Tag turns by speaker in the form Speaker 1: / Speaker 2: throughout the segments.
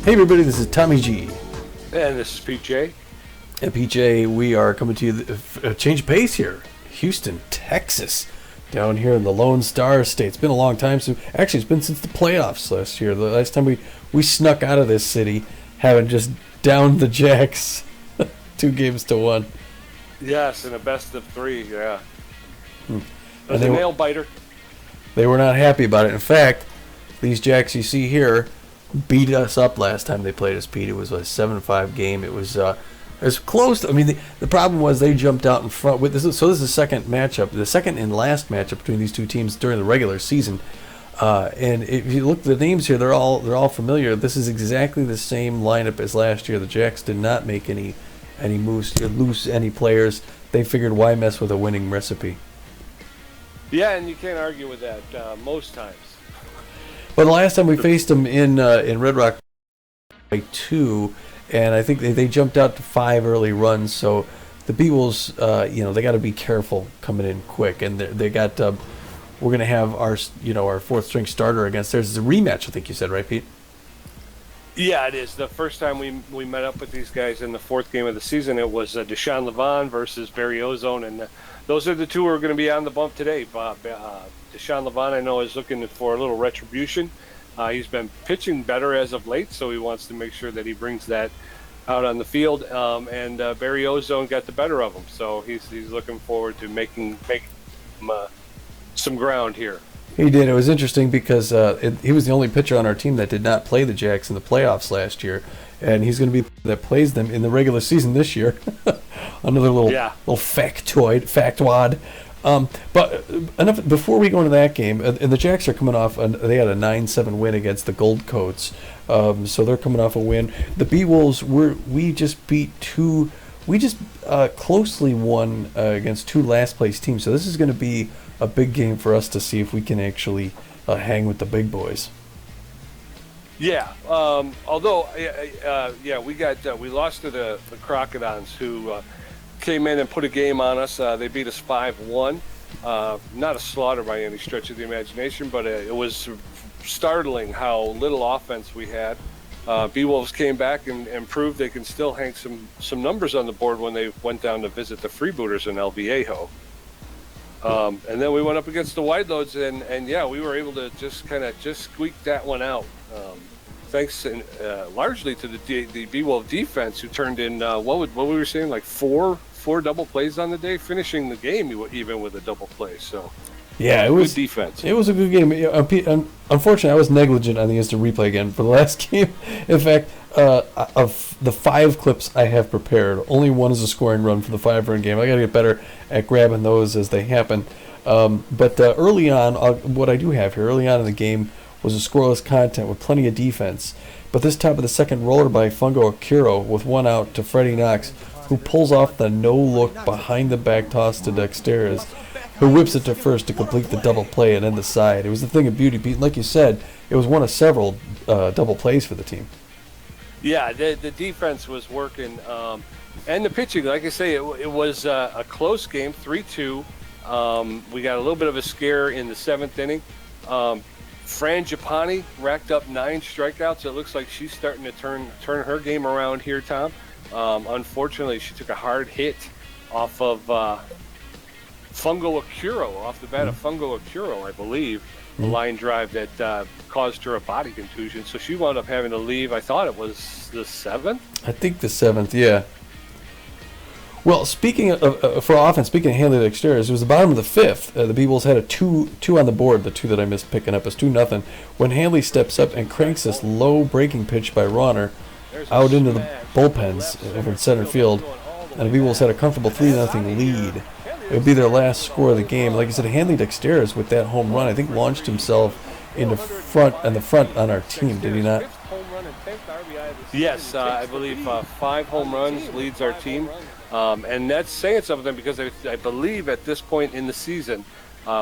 Speaker 1: Hey everybody, this is Tommy G.
Speaker 2: And this is PJ.
Speaker 1: And PJ, we are coming to you a change of pace here. Houston, Texas, down here in the Lone Star State. It's been a long time since, actually it's been since the playoffs last year. The last time we snuck out of this city, having just downed the Jacks 2-1.
Speaker 2: Yes, in a best of 3, yeah. It was
Speaker 1: And
Speaker 2: a nail biter.
Speaker 1: They were not happy about it. In fact, these Jacks you see here beat us up last time they played us, Pete. It was a 7-5 game. It was close. I mean, the problem was they jumped out in front. This is the second matchup, the second and last matchup between these two teams during the regular season. And if you look at the names here, they're all familiar. This is exactly the same lineup as last year. The Jacks did not make any moves to lose any players. They figured, why mess with a winning recipe?
Speaker 2: Yeah, and you can't argue with that most times.
Speaker 1: Well, the last time we faced them in Red Rock by 2, and I think they jumped out to 5 early runs. So the Beewolves, they got to be careful coming in quick, and they got. We're going to have our fourth string starter against theirs. It's a rematch, I think you said, right, Pete?
Speaker 2: Yeah, it is. The first time we met up with these guys in the fourth game of the season, it was Deshaun Levon versus Barry Ozone, and those are the two who are going to be on the bump today. Deshaun Levon, I know, is looking for a little retribution. He's been pitching better as of late, so he wants to make sure that he brings that out on the field. And Barry Ozone got the better of him, so he's looking forward to making some ground here.
Speaker 1: He did. It was interesting because he was the only pitcher on our team that did not play the Jacks in the playoffs last year, and he's going to be that plays them in the regular season this year. Another little factoid. But enough. Before we go into that game, and the Jacks are coming off. They had a 9-7 win against the Gold Coats, so they're coming off a win. The Beewolves we just beat two. We just closely won against 2 last place teams. So this is going to be a big game for us to see if we can actually hang with the big boys.
Speaker 2: Yeah. Although, we lost to the Crocodons, who came in and put a game on us. They beat us 5-1. Not a slaughter by any stretch of the imagination, but it was startling how little offense we had. Beewolves came back and proved they can still hang some numbers on the board when they went down to visit the Freebooters in El Viejo. And then we went up against the White Loads, and we were able to just squeak that one out. Thanks largely to the Beewolf defense, who turned in what we were saying, like four double plays on the day, finishing the game even with a double play. So
Speaker 1: yeah, it was
Speaker 2: good defense.
Speaker 1: It was a good game. Unfortunately, I was negligent on the instant replay again for the last game. In fact, of the 5 clips I have prepared, only one is a scoring run for the 5-run game. I got to get better at grabbing those as they happen. But early on, what I do have here, early on in the game, was a scoreless content with plenty of defense. But this top of the second roller by Fungo Akiro with 1 out to Freddie Knox, who pulls off the no-look behind-the-back toss to Dexteras, who whips it to first to complete the double play and end the side. It was a thing of beauty, Pete. Like you said, it was one of several double plays for the team.
Speaker 2: Yeah, the defense was working. And the pitching, like I say, it was a close game, 3-2. We got a little bit of a scare in the 7th inning. Fran Japani racked up 9 strikeouts. It looks like she's starting to turn her game around here, Tom. Unfortunately, she took a hard hit off of Fungo Akiro, off the bat of Fungo Akiro, I believe. A line drive that caused her a body contusion. So she wound up having to leave. I thought it was the 7th?
Speaker 1: I think the 7th, yeah. Well, speaking of for offense, speaking of Hanley Dexteras, it was the bottom of the 5th. The Beewolves had a 2 on the board. The 2 that I missed picking up is 2-0. When Hanley steps up and cranks this low breaking pitch by Ronner out into the bullpens over in center field, and the Beewolves had a comfortable 3-0 lead. It would be their last score of the game. Like I said, Hanley Dexteras with that home run, I think, launched himself in the front on our team. Did he not?
Speaker 2: Yes, I believe 5 home runs leads our team. And that's saying something because I believe at this point in the season,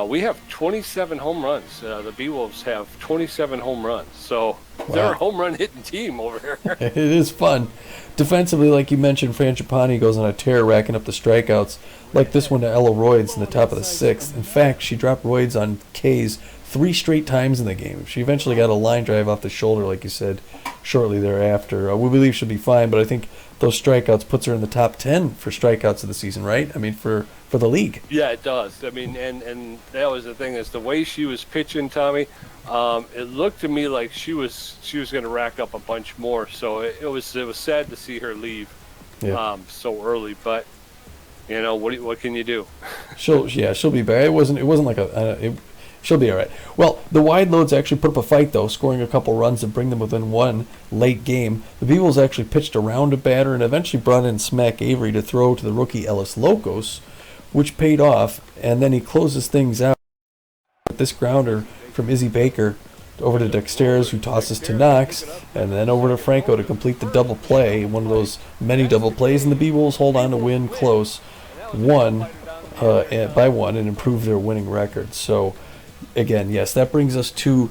Speaker 2: we have 27 home runs. The Beewolves have 27 home runs. So they're a home run hitting team over here.
Speaker 1: It is fun. Defensively, like you mentioned, Fran Japani goes on a tear, racking up the strikeouts, like this one to Ella Royds in the top of the 6th. In fact, she dropped Royds on K's 3 straight times in the game. She eventually got a line drive off the shoulder, like you said, shortly thereafter. We believe she'll be fine, but I think those strikeouts puts her in the top 10 for strikeouts of the season, right? I mean, for the league.
Speaker 2: Yeah, it does. I mean, and that was the thing, is the way she was pitching, Tommy. It looked to me like she was going to rack up a bunch more. So it was sad to see her leave so early. But what can you do?
Speaker 1: She'll be back. It wasn't like she'll be all right. Well, the wide loads actually put up a fight, though, scoring a couple runs to bring them within one late game. The Beewolves actually pitched around a batter and eventually brought in Smack Avery to throw to the rookie Ellis Locos, which paid off, and then he closes things out with this grounder from Izzy Baker over to Dexteres, who tosses to Knox, and then over to Franco to complete the double play, one of those many double plays, and the Beewolves hold on to win close by one and improve their winning record. So, again, yes, that brings us to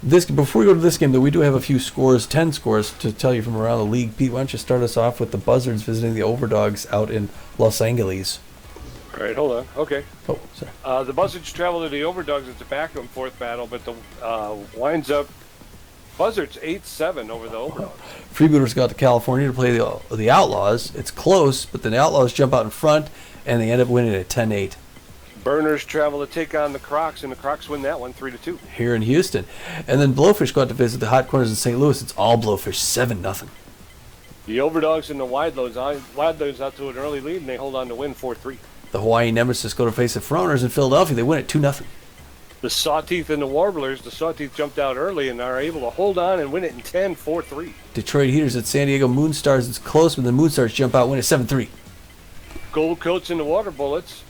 Speaker 1: this. Before we go to this game, though, we do have a few scores, 10 scores, to tell you from around the league. Pete, why don't you start us off with the Buzzards visiting the Overdogs out in Los Angeles?
Speaker 2: All right, hold on. Okay.
Speaker 1: Oh, sorry.
Speaker 2: The Buzzards travel to the Overdogs. It's a back and forth battle, but the winds up Buzzards 8-7 over the Overdogs.
Speaker 1: Freebooters got to California to play the Outlaws. It's close, but then the Outlaws jump out in front, and they end up winning at 10-8.
Speaker 2: Burners travel to take on the Crocs, and the Crocs win that one 3-2.
Speaker 1: Here in Houston. And then Blowfish go out to visit the Hot Corners in St. Louis. It's all Blowfish, 7-0.
Speaker 2: The Overdogs and the Wide Loads out to an early lead, and they hold on to win 4-3.
Speaker 1: The Hawaii Nemesis go to face the Frontrunners in Philadelphia. They win at 2-0.
Speaker 2: The Sawteeth and the Warblers, the Sawteeth jumped out early and are able to hold on and win it in 4-3.
Speaker 1: Detroit Heaters at San Diego Moonstars. It's close, but the Moonstars jump out, win at 7-3.
Speaker 2: Gold Coats and the Water Bullets,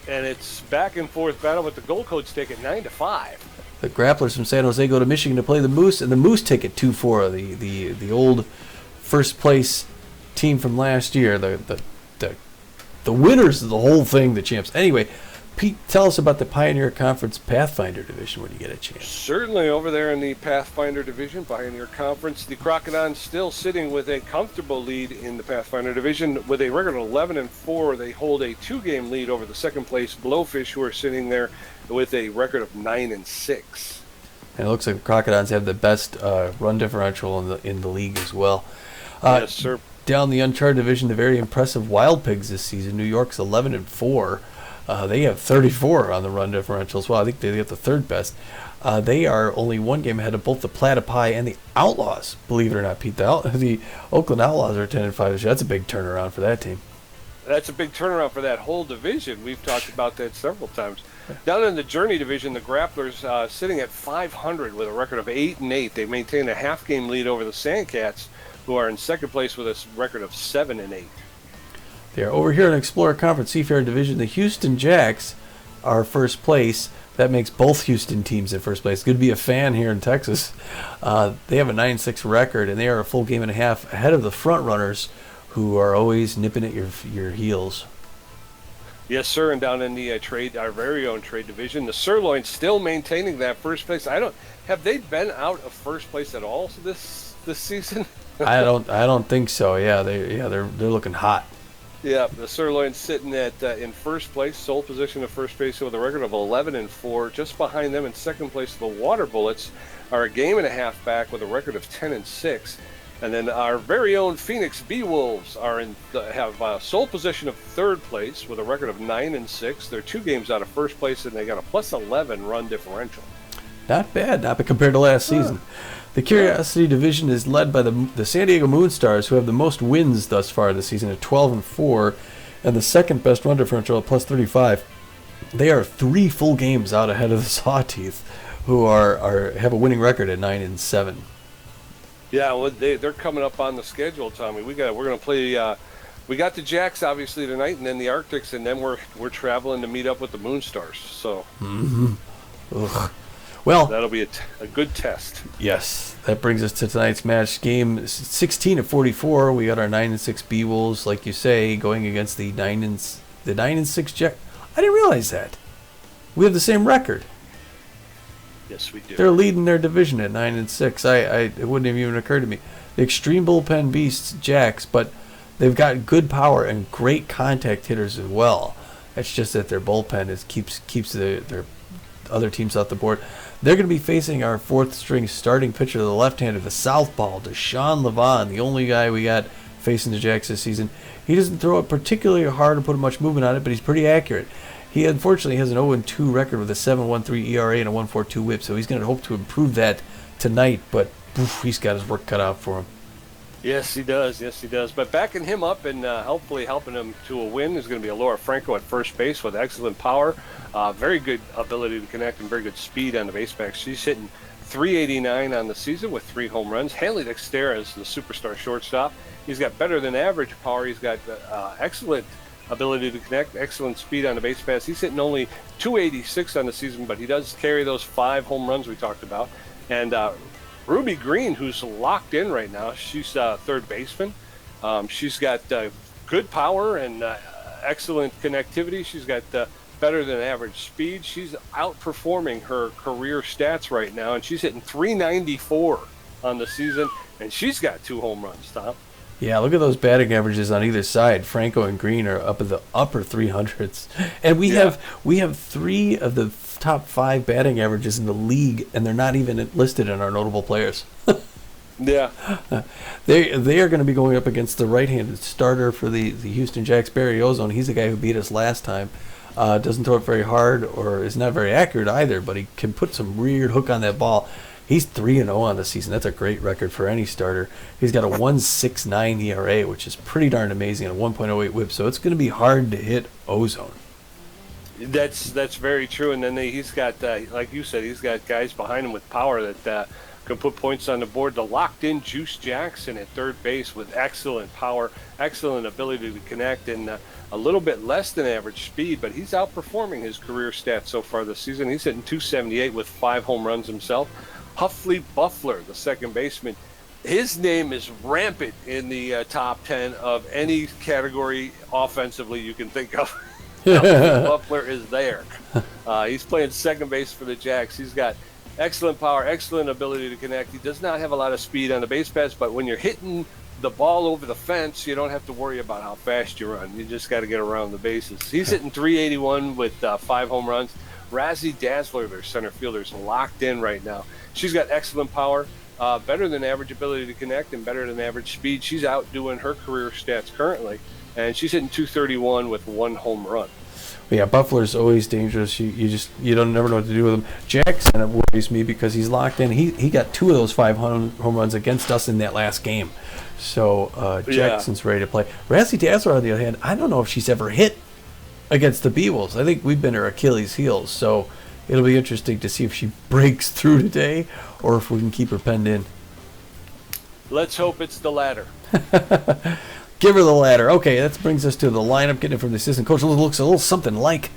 Speaker 2: and it's back and forth battle, but the Gold Coats take it 9-5.
Speaker 1: The Grapplers from San Jose go to Michigan to play the Moose, and the Moose take it 2-4. The old first place team from last year. The winners of the whole thing, the champs. Anyway, Pete, tell us about the Pioneer Conference Pathfinder Division when you get a chance.
Speaker 2: Certainly, over there in the Pathfinder Division, Pioneer Conference, the Crocodons still sitting with a comfortable lead in the Pathfinder Division. With a record of 11-4, they hold a 2-game lead over the second place Blowfish, who are sitting there with a record of 9-6.
Speaker 1: And it looks like the Crocodons have the best run differential in the league as well.
Speaker 2: Yes, sir.
Speaker 1: Down the Uncharted Division, the very impressive Wild Pigs this season. New York's 11-4. They have 34 on the run differential as well. I think they get the third best. They are only one game ahead of both the Platypi and the Outlaws. Believe it or not, Pete, the Oakland Outlaws are 10-5 this year. That's a big turnaround for that team.
Speaker 2: That's a big turnaround for that whole division. We've talked about that several times. Down in the Journey Division, the Grapplers sitting at 500 with a record of 8-8. They maintain a half-game lead over the Sandcats, who are in second place with a record of 7-8.
Speaker 1: They are over here in Explorer Conference Seafair Division. The Houston Jacks are first place. That makes both Houston teams in first place. Good to be a fan here in Texas. They have a 9-6 record, and they are a full game and a half ahead of the front runners, who are always nipping at your heels.
Speaker 2: Yes, sir. And down in the our very own trade division, the Sirloins still maintaining that first place. Have they been out of first place at all this season?
Speaker 1: I don't think so. They're looking hot.
Speaker 2: Yeah, the Sirloins sitting at in first place, sole position of first base with a record of 11-4. Just behind them in second place, the Water Bullets are a game and a half back with a record of 10-6. And then our very own Phoenix Beewolves have sole position of third place with a record of 9-6. They're 2 games out of first place, and they got a +11 run differential.
Speaker 1: Not bad, compared to last season. The Curiosity Division is led by the San Diego Moonstars, who have the most wins thus far this season at 12-4, and the second best run differential at +35. They are 3 full games out ahead of the Sawteeth, who have a winning record at 9-7.
Speaker 2: Yeah, well, they're coming up on the schedule, Tommy. We're going to play. We got the Jacks obviously tonight, and then the Arctics, and then we're traveling to meet up with the Moonstars. So.
Speaker 1: Mm-hmm. Ugh. Well,
Speaker 2: that'll be a good test.
Speaker 1: Yes, that brings us to tonight's match. Game 16-44. We got our 9-6 Beewolves, like you say, going against the 9-6 Jack. I didn't realize that. We have the same record.
Speaker 2: Yes, we do.
Speaker 1: They're leading their division at 9-6. It wouldn't have even occurred to me. The extreme bullpen beasts, Jacks, but they've got good power and great contact hitters as well. It's just that their bullpen keeps their other teams off the board. They're going to be facing our fourth-string starting pitcher, the left-hander, the southpaw, Deshaun Levon, the only guy we got facing the Jacks this season. He doesn't throw it particularly hard or put much movement on it, but he's pretty accurate. He unfortunately has an 0-2 record with a 7.13 ERA and a 1.42 WHIP, so he's going to hope to improve that tonight, but he's got his work cut out for him.
Speaker 2: Yes, he does. Yes, he does. But backing him up and hopefully helping him to a win is going to be Laura Franco at first base with excellent power, very good ability to connect, and very good speed on the base pass. She's hitting .389 on the season with 3 home runs. Hanley Dexter is the superstar shortstop. He's got better than average power. He's got excellent ability to connect, excellent speed on the base pass. He's hitting only .286 on the season, but he does carry those 5 home runs we talked about. And Ruby Green, who's locked in right now, she's third baseman. She's got good power and excellent connectivity. She's got better than average speed. She's outperforming her career stats right now, and she's hitting .394 on the season, and she's got 2 home runs, Tom.
Speaker 1: Yeah, look at those batting averages on either side. Franco and Green are up in the upper 300s. And we have 3 of the top 5 batting averages in the league, and they're not even listed in our notable players.
Speaker 2: Yeah.
Speaker 1: They are going to be going up against the right-handed starter for the Houston Jacks, Barry Ozone. He's the guy who beat us last time. Doesn't throw it very hard or is not very accurate either, but he can put some weird hook on that ball. He's 3-0 on the season. That's a great record for any starter. He's got a 1.69 ERA, which is pretty darn amazing, and a 1.08 WHIP. So it's going to be hard to hit Ozone.
Speaker 2: That's very true. And then he's got, like you said, he's got guys behind him with power that can put points on the board. The locked-in Juice Jackson at third base with excellent power, excellent ability to connect, and a little bit less than average speed, but he's outperforming his career stats so far this season. He's hitting .278 with 5 home runs himself. Huffley Buffler, the second baseman, his name is rampant in the top 10 of any category offensively you can think of. Buffler is there. He's playing second base for the Jacks. He's got excellent power, excellent ability to connect. He does not have a lot of speed on the base pass, but when you're hitting the ball over the fence, you don't have to worry about how fast you run. You just got to get around the bases. He's hitting .381 with 5 home runs. Razzie Dazzler, their center fielder, is locked in right now. She's got excellent power, better than average ability to connect, and better than average speed. She's outdoing her career stats currently, and she's hitting .231 with 1 home run.
Speaker 1: Yeah, Buffler's always dangerous. You don't never know what to do with him. Jackson worries me because he's locked in. He got 2 of those 5 home runs against us in that last game. So Jackson's ready to play. Razzie Dazzler, on the other hand, I don't know if she's ever hit against the Beewolves. I think we've been her Achilles' heels. So it'll be interesting to see if she breaks through today or if we can keep her penned in.
Speaker 2: Let's hope it's the latter.
Speaker 1: Give her the ladder. Okay, that brings us to the lineup. Getting it from the assistant coach. It looks a little something like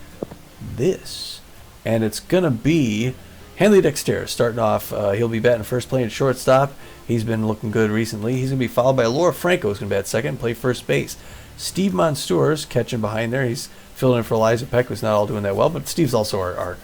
Speaker 1: this. And it's going to be Hanley Dexter starting off. He'll be batting first, playing shortstop. He's been looking good recently. He's going to be followed by Laura Franco, who's going to bat second and play first base. Steve Monsteur's catching behind there. He's filling in for Eliza Peck, who's not all doing that well. But Steve's also our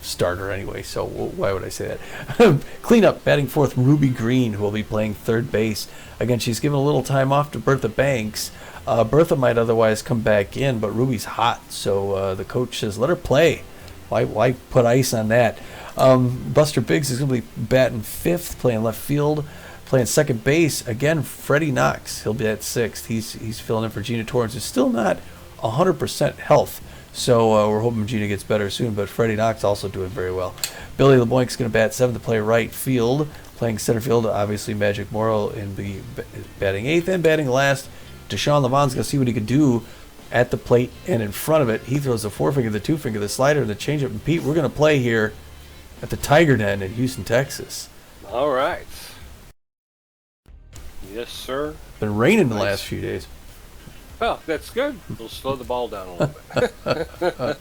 Speaker 1: starter anyway, so why would I say that? Cleanup, batting fourth, Ruby Green, who will be playing third base. Again, she's given a little time off to Bertha Banks. Bertha might otherwise come back in, but Ruby's hot, so the coach says let her play. Why put ice on that? Buster Biggs is going to be batting fifth, playing left field. Playing second base, again, Freddie Knox. He'll be at sixth. He's filling in for Gina Torrance, who's still not 100% health. So we're hoping Gina gets better soon, but Freddie Knox also doing very well. Billy LeBlanc's going to bat seventh to play right field. Playing center field, obviously Magic Morrow and be batting eighth and batting last. Deshaun Levon's going to see what he can do at the plate and in front of it. He throws the four-finger, the two-finger, the slider, and the changeup. And Pete, we're going to play here at the Tiger Den in Houston, Texas.
Speaker 2: All right. Yes, sir.
Speaker 1: Been raining the last few days.
Speaker 2: Well, that's good. We'll slow the ball down a little bit.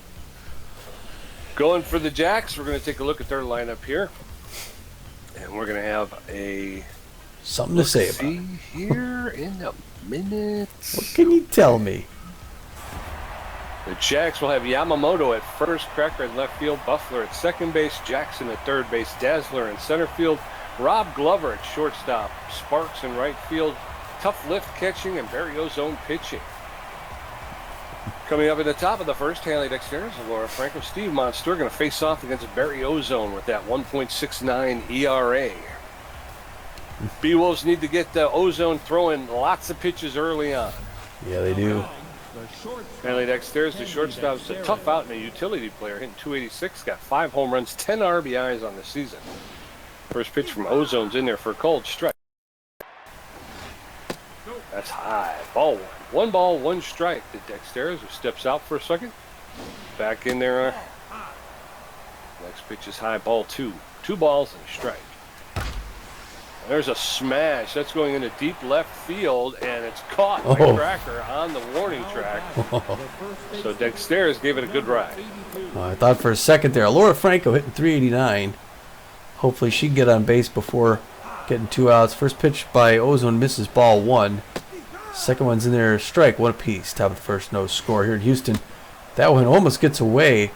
Speaker 2: Going for the Jacks, we're going to take a look at their lineup here. And we're going to have
Speaker 1: something to say about it
Speaker 2: here in a minute.
Speaker 1: What can you tell me?
Speaker 2: The Jacks will have Yamamoto at first, Cracker at left field, Buffler at second base, Jackson at third base, Dazzler in center field, Rob Glover at shortstop, Sparks in right field, Tough Lift catching, and Barry Ozone pitching. Coming up at the top of the first, Haley Dexter, Laura Franco, Steve Monster going to face off against Barry Ozone with that 1.69 ERA. Beewolves need to get Ozone throwing lots of pitches early on.
Speaker 1: Yeah, they do.
Speaker 2: Haley Dexter, the shortstop, is a tough out and a utility player, hitting 286, got 5 home runs, 10 RBIs on the season. First pitch from Ozone's in there for a cold strike. That's high. Ball one. 1 ball, 1 strike to Dexter, who steps out for a second. Back in there. Next pitch is high. Ball 2. 2 balls and a strike. There's a smash. That's going into deep left field, and it's caught by Cracker on the warning track. So Dexter gave it a good ride.
Speaker 1: I thought for a second there, Laura Franco hitting 389. Hopefully she can get on base before getting 2 outs. First pitch by Ozone misses, ball 1. Second one's in there, strike, 1 apiece. Top of the first, no score here in Houston. That one almost gets away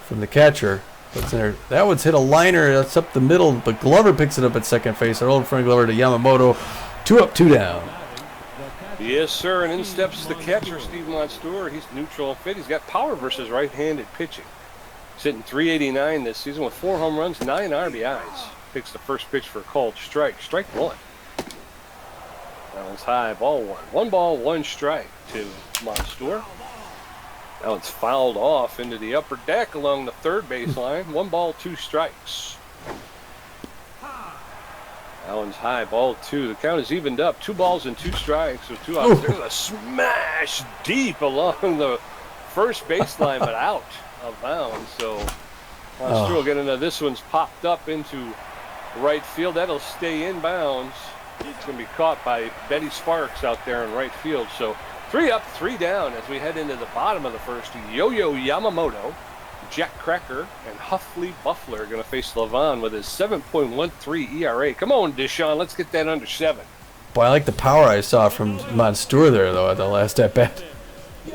Speaker 1: from the catcher. What's in there? That one's hit a liner. That's up the middle, but Glover picks it up at second base. Our old friend Glover to Yamamoto. 2 up, 2 down.
Speaker 2: Yes, sir. And in steps the catcher, Steve Monster. He's neutral and fit. He's got power versus right-handed pitching. He's hitting 389 this season with 4 home runs, 9 RBIs. Picks the first pitch for a called strike. Strike 1. That one's high. Ball 1. 1 ball, 1 strike to Monster. That one's fouled off into the upper deck along the third baseline. 1 ball, 2 strikes. That one's high. Ball 2. The count is evened up. 2 balls and 2 strikes with 2 outs. There's a smash deep along the first baseline, but out of bounds. So Monster will get into this one's popped up into right field. That'll stay in bounds. It's going to be caught by Betty Sparks out there in right field. So 3 up, 3 down as we head into the bottom of the first. Yo-Yo Yamamoto, Jack Cracker, and Huffley Buffler are going to face Levon with his 7.13 ERA. Come on, Deshaun, let's get that under 7.
Speaker 1: Boy, I like the power I saw from Monster there, though, at the last at-bat.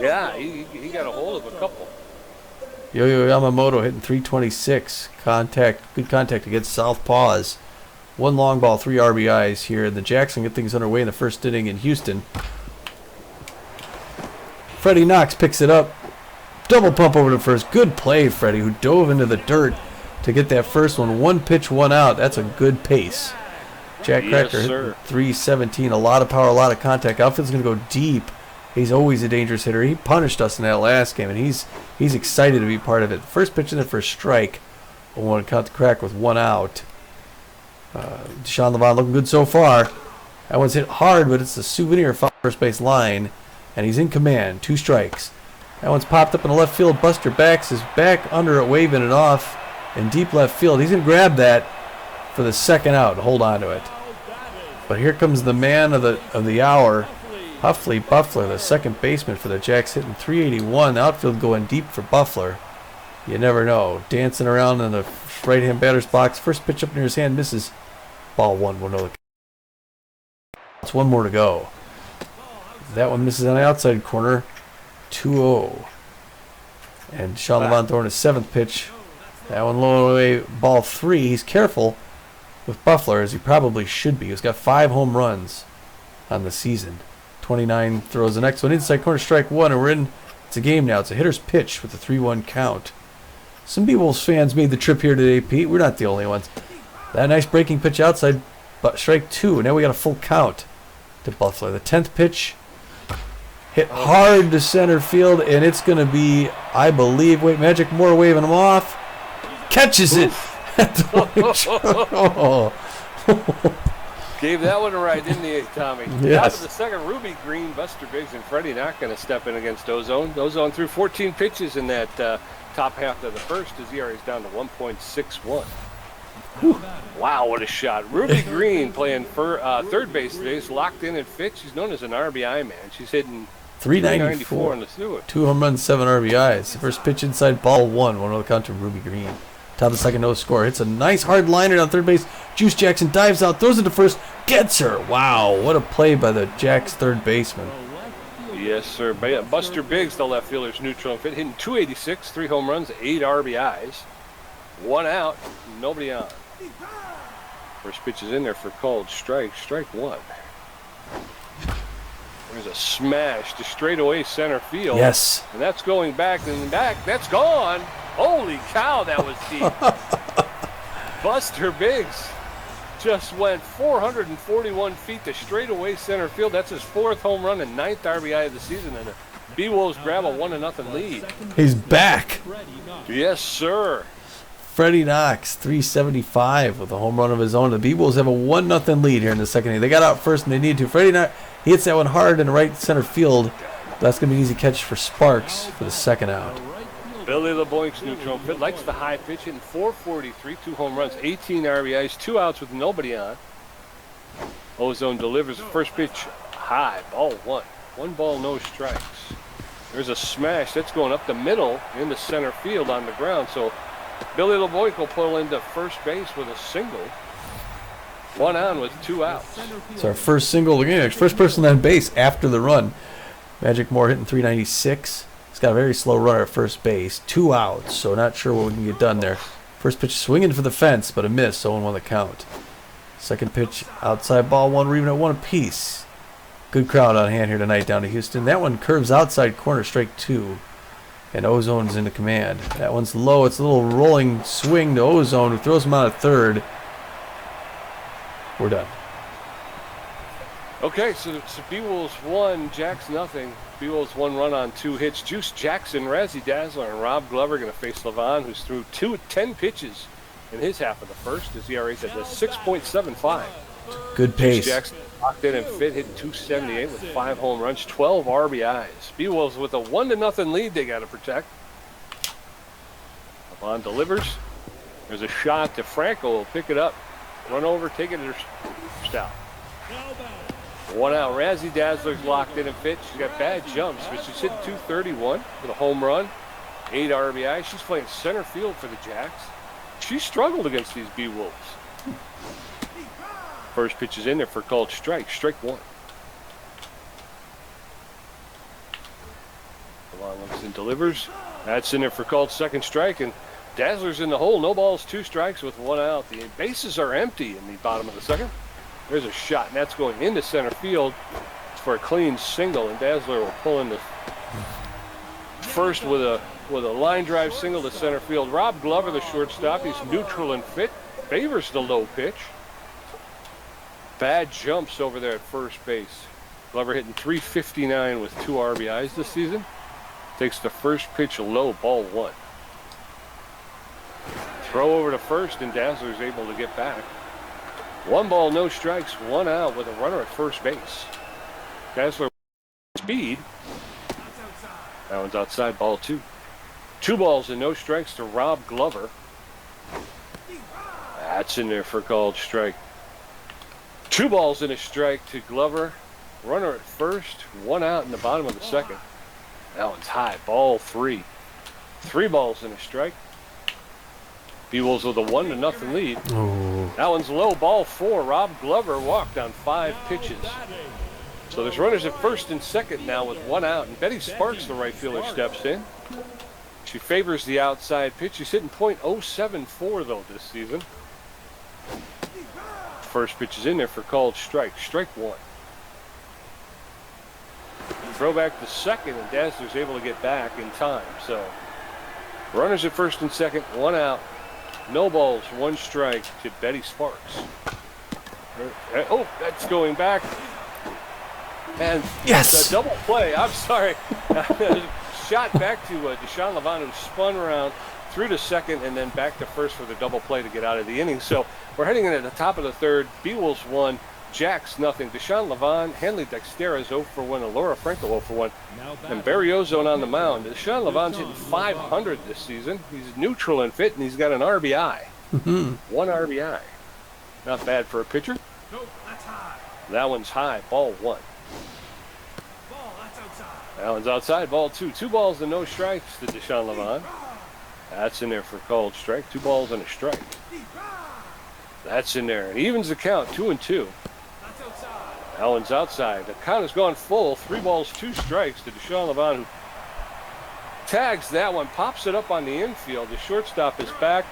Speaker 2: Yeah, he got a hold of a couple.
Speaker 1: Yo-Yo Yamamoto hitting 326. Good contact against Southpaws. 1 long ball, 3 RBIs here. The Jackson get things underway in the first inning in Houston. Freddie Knox picks it up. Double pump over to first. Good play, Freddie, who dove into the dirt to get that first one. 1 pitch, 1 out. That's a good pace. Jack Cracker hitting 317. A lot of power, a lot of contact. Outfield's going to go deep. He's always a dangerous hitter. He punished us in that last game, and he's excited to be part of it. First pitch in there for a strike. I want to count the Crack with 1 out. Deshaun Levon looking good so far. That one's hit hard, but it's a souvenir foul first base line, and he's in command. 2 strikes. That one's popped up in the left field. Buster Backs is back under it, waving it off in deep left field. He's going to grab that for the second out and hold on to it. But here comes the man of the hour, Huffley Buffler, the second baseman for the Jacks, hitting 381. The outfield going deep for Buffler. You never know. Dancing around in the right-hand batter's box. First pitch up near his hand misses. Ball 1. We'll know it's 1 more to go. That one misses on the outside corner. 2-0. And Sean Levon throwing his 7th pitch. That one low away. Ball 3. He's careful with Buffler, as he probably should be. He's got 5 home runs on the season. 29 throws the next one. Inside corner, strike 1. And we're in. It's a game now. It's a hitter's pitch with a 3-1 count. Some Beewolves fans made the trip here today, Pete. We're not the only ones. That nice breaking pitch outside, but strike 2. Now we got a full count to Buffalo. The 10th pitch hit hard to center field, and it's going to be, I believe, wait, Magic Moore waving him off. Catches it.
Speaker 2: Gave that one a ride, didn't he, Tommy?
Speaker 1: Yes.
Speaker 2: Top of the second, Ruby Green, Buster Biggs, and Freddie not going to step in against Ozone. Ozone threw 14 pitches in that top half of the first. His ERA is down to 1.61. Wow, what a shot. Ruby Green playing for third base today. Is locked in and fit. She's known as an RBI man. She's hitting 394 on the through it.
Speaker 1: 2 home runs, 7 RBIs. The first pitch inside, ball 1. 1-0 count to Ruby Green. Top of the second, no score. Hits a nice hard liner down third base. Juice Jackson dives out, throws it to first, gets her. Wow, what a play by the Jacks third baseman.
Speaker 2: Yes, sir. Buster Biggs, the left fielder's neutral and fit, hitting 286, 3 home runs, 8 RBIs. 1 out, nobody on. First pitch is in there for called strike. Strike 1. There's a smash to straightaway center field.
Speaker 1: Yes.
Speaker 2: And that's going back and back. That's gone. Holy cow, that was deep. Buster Biggs just went 441 feet to straightaway center field. That's his 4th home run and 9th RBI of the season. And the Beewolves grab a 1-0 lead.
Speaker 1: He's back.
Speaker 2: Yes, sir.
Speaker 1: Freddie Knox, 375 with a home run of his own. The Beewolves have a 1-0 lead here in the second inning. They got out first and they need to. Freddie Knox, he hits that one hard in the right center field. That's going to be an easy catch for Sparks for the second out.
Speaker 2: Billy LeBoink's neutral fit, likes the high pitch, hitting 443, 2 home runs, 18 RBIs, 2 outs with nobody on. Ozone delivers the first pitch high, ball 1. 1 ball, no strikes. There's a smash that's going up the middle into center field on the ground. So Billy LeBoink will pull into first base with a single. 1 on with 2 outs.
Speaker 1: It's our first single of the game. First person on base after the run. Magic Moore hitting 396. He's got a very slow runner at first base. 2 outs, so not sure what we can get done there. First pitch swinging for the fence, but a miss. 0-1 the count. Second pitch outside, ball 1. We're even at 1 apiece. Good crowd on hand here tonight down to Houston. That one curves outside corner, strike 2. And Ozone's into command. That one's low. It's a little rolling swing to Ozone, who throws him out at third. We're done.
Speaker 2: Okay, so Beewolves 1, Jacks nothing. Beewolves 1 run on 2 hits. Juice Jackson, Razzie Dazzler, and Rob Glover going to face Levon, who's threw 10 pitches in his half of the first. His ERA's at the 6.75.
Speaker 1: Good pace.
Speaker 2: Juice Jackson locked in and fit, hitting 278 with 5 home runs, 12 RBIs. Beewolves with a 1-0 lead they got to protect. Levon delivers. There's a shot to Franco. Will pick it up, run over, take it to stop. 1 out. Razzie Dazzler's locked in and fit. She's got bad jumps, but she's hitting 231 with a home run, 8 RBI. She's playing center field for the Jacks. She struggled against these Beewolves. First pitch is in there for called strike. Strike 1. Levon looks and delivers. That's in there for called second strike, and Dazzler's in the hole. No balls, 2 strikes with 1 out. The bases are empty in the bottom of the second. There's a shot, and that's going into center field for a clean single, and Dazzler will pull into first with a line drive single to center field. Rob Glover, the shortstop, he's neutral and fit, favors the low pitch. Bad jumps over there at first base. Glover hitting 359 with 2 RBIs this season. Takes the first pitch low, ball 1. Throw over to first, and Dazzler's able to get back. 1 ball, no strikes, 1 out with a runner at first base. Dazzler speed. That one's outside, ball 2. 2 balls and no strikes to Rob Glover. That's in there for called strike. 2 balls and a strike to Glover. Runner at first, 1 out in the bottom of the second. That one's high, ball 3. 3 balls and a strike. Beewolves with a 1-0 lead.
Speaker 1: Oh.
Speaker 2: That one's low, ball 4. Rob Glover walked on 5 pitches. So there's runners at first and second now with 1 out. And Betty Sparks, the right fielder, steps in. She favors the outside pitch. She's hitting .074 though this season. First pitch is in there for called strike. Strike 1. Throw back to second, and Dazzler's able to get back in time. So runners at first and second, 1 out. No balls, 1 strike to Betty Sparks. Oh, that's going back. And
Speaker 1: yes,
Speaker 2: the double play. I'm sorry. Shot back to Deshaun Levon, who spun around through to second and then back to first for the double play to get out of the inning. So we're heading in at the top of the third. Beewolves 1, Jacks nothing. Deshaun Levon, Hanley Dexterra's 0 for 1, and Laura Franco 0 for 1. And Barry Ozone on the mound. Deshaun Levon's hitting .500 this season. He's neutral and fit, and he's got an RBI. 1 RBI. Not bad for a pitcher. That one's high, ball 1. That one's outside, ball 2. 2 balls and no strikes to Deshaun Levon. That's in there for called strike. 2 balls and a strike. That's in there. And evens the count, 2-2. That one's outside. The count has gone full. 3 balls, 2 strikes to Deshaun Levon, who tags that one, pops it up on the infield. The shortstop is back.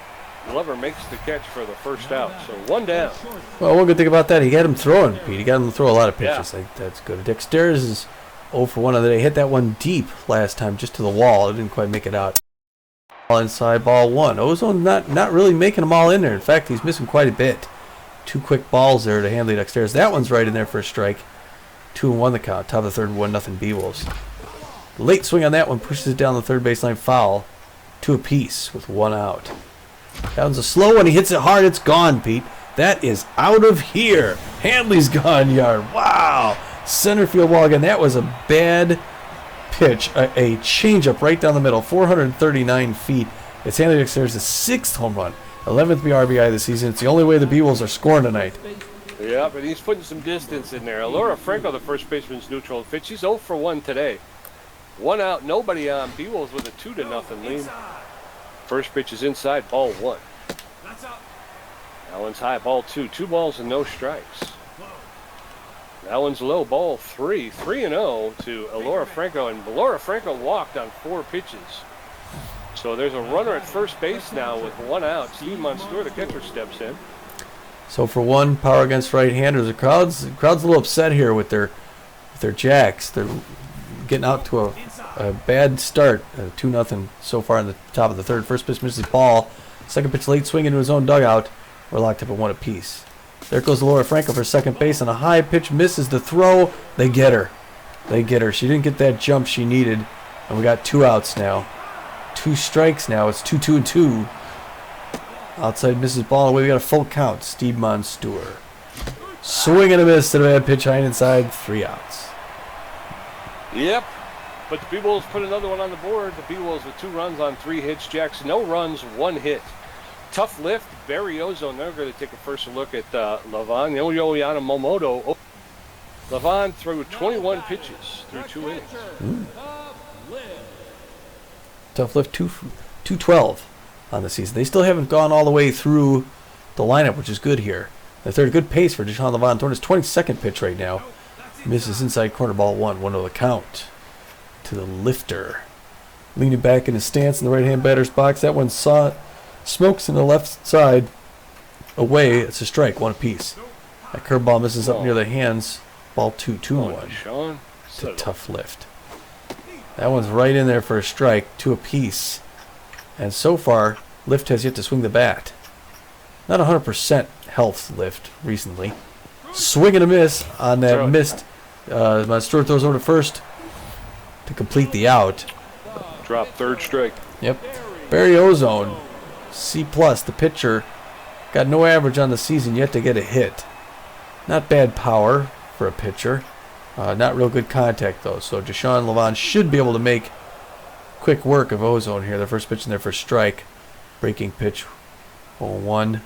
Speaker 2: Glover makes the catch for the first out. So 1 down.
Speaker 1: Well, one good thing about that, he got him throwing, Pete. He got him to throw a lot of pitches.
Speaker 2: Yeah.
Speaker 1: Like, that's good. Dexter's is 0 for 1 on the day. Hit that one deep last time, just to the wall. It didn't quite make it out. Ball inside, ball 1. Ozone not really making them all in there. In fact, he's missing quite a bit. 2 quick balls there to Handley Dexter's. That one's right in there for a strike. 2-1 the count. Top of the third, 1-0 Beewolves. Late swing on that one pushes it down the third baseline foul. 2 apiece with 1 out. That one's a slow one. He hits it hard. It's gone, Pete. That is out of here. Handley's gone yard. Wow. Center field wall again. That was a bad pitch. A changeup right down the middle. 439 feet. It's Handley Dexter's 6th home run. 11th RBI this season. It's the only way the Beewolves are scoring tonight.
Speaker 2: Yeah, but he's putting some distance in there. Laura Franco, the first baseman's neutral pitch. He's 0 for 1 today. 1 out, nobody on. Beewolves with a 2-0 lead. First pitch is inside, ball 1. That one's high, ball 2. 2 balls and no strikes. That one's low, ball 3. 3-0 to Laura Franco, and Laura Franco walked on 4 pitches. So there's a runner at first base now with 1 out. Steve Monstour, the catcher, steps in.
Speaker 1: So for 1, power against right-handers. The crowd's a little upset here with their jacks. They're getting out to a bad start. 2-0 so far in the top of the third. First pitch misses ball. Second pitch late swing into his own dugout. We're locked up at 1 apiece. There goes Laura Franco for second base, and a high pitch misses the throw. They get her. She didn't get that jump she needed, and we got 2 outs now. 2 strikes now. It's 2-2-2. Outside misses ball away. We got a full count. Steve Monstour. Swing and a miss to the bad pitch high and inside. 3 outs.
Speaker 2: Yep. But the Beewolves put another one on the board. The Beewolves with 2 runs on 3 hits. Jacks, no runs, 1 hit. Tough lift. Barry Ozone. They're going to take a first look at Levon Yamamoto. Oh. Levon threw 21 pitches through 2 innings.
Speaker 1: Tough lift. 212 on the season. They still haven't gone all the way through the lineup, which is good here. The third, good pace for Deshaun Levon. Throwing his 22nd pitch right now. Misses inside corner, ball 1. 1-0 the count to the lifter. Leaning back in his stance in the right-hand batter's box. That one smokes in the left side. Away, it's a strike, 1 apiece. That curveball misses up near the hands. Ball 2, 2-1. It's a tough lift. That one's right in there for a strike, 2 apiece. And so far, Lift has yet to swing the bat. Not 100% health Lift recently. Swing and a miss on that missed. Monstour throws over to first to complete the out.
Speaker 2: Drop, third strike.
Speaker 1: Yep. Barry Ozone, C+, the pitcher, got no average on the season yet to get a hit. Not bad power for a pitcher. Not real good contact, though. So Deshaun Levon should be able to make quick work of Ozone here. The first pitch in there for strike. Breaking pitch, 0-1.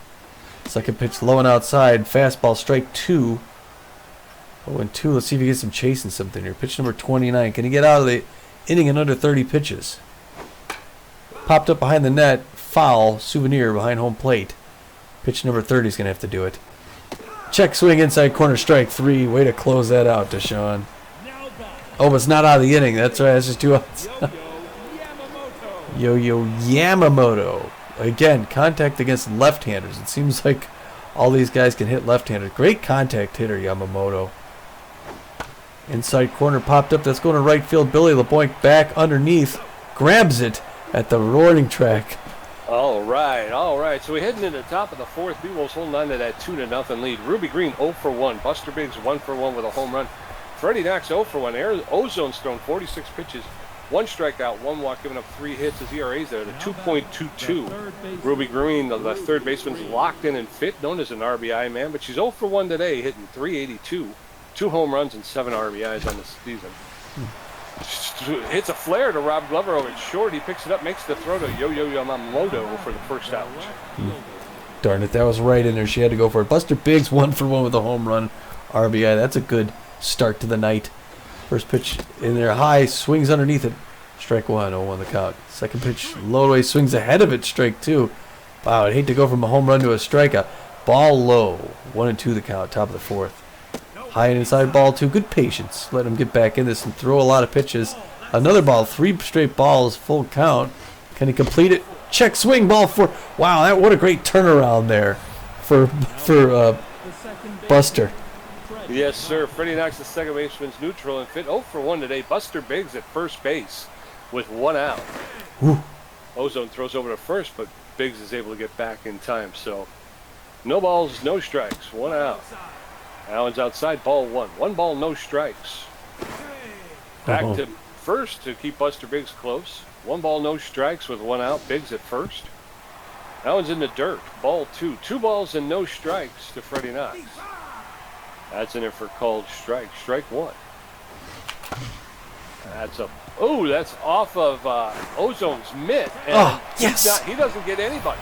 Speaker 1: Second pitch low and outside. Fastball, strike 2. 0-2. Let's see if he gets some chasing something here. Pitch number 29. Can he get out of the inning in under 30 pitches? Popped up behind the net. Foul. Souvenir behind home plate. Pitch number 30 is going to have to do it. Check swing inside corner, strike 3. Way to close that out, Deshaun. Oh, but it's not out of the inning. That's right. That's just 2 outs. Yo-Yo Yamamoto. Again, contact against left-handers. It seems like all these guys can hit left-handers. Great contact hitter, Yamamoto. Inside corner popped up. That's going to right field. Billy LeBoink back underneath. Grabs it at the warning track.
Speaker 2: All right. So we're heading into the top of the 4th. Beewolves holding on to that 2-0 lead. Ruby Green 0 for 1. Buster Biggs 1 for 1 with a home run. Freddie Knox 0 for 1. Ozone's thrown 46 pitches. 1 strikeout, 1 walk, giving up 3 hits. His ERA's there at 2.22. Ruby Green, the third baseman's locked in and fit, known as an RBI man, but she's 0 for 1 today, hitting .382. 2 home runs and 7 RBIs on the season. Hits a flare to Rob Glover over at short. He picks it up, makes the throw to Yo-Yo Yamamoto for the first out.
Speaker 1: Darn it, that was right in there. She had to go for it. Buster Biggs 1 for 1 with a home run. RBI, that's a good start to the night. First pitch in there high, swings underneath it. Strike 1, 0-1 the count. Second pitch low away, swings ahead of it, strike 2. Wow, I'd hate to go from a home run to a strikeout. Ball low, 1-2 the count, top of the 4th. High and inside, ball 2. Good patience. Let him get back in this and throw a lot of pitches. Another ball, 3 straight balls, full count. Can he complete it? check swing ball for. Wow, what a great turnaround there for Buster.
Speaker 2: Yes, sir. Freddie Knox, the second baseman's neutral and fit. 0 for 1 today. Buster Biggs at first base with 1 out.
Speaker 1: Ooh.
Speaker 2: Ozone throws over to first, but Biggs is able to get back in time. So no balls, no strikes, 1 out. Allen's outside, ball 1. 1 ball, no strikes. Back to first to keep Buster Biggs close. 1 ball, no strikes with 1 out. Biggs at first. Allen's in the dirt. Ball 2. 2 balls and no strikes to Freddie Knox. That's in there for called strike. Strike 1. That's a. Oh, that's off of Ozone's mitt. And
Speaker 1: yes.
Speaker 2: he doesn't get anybody.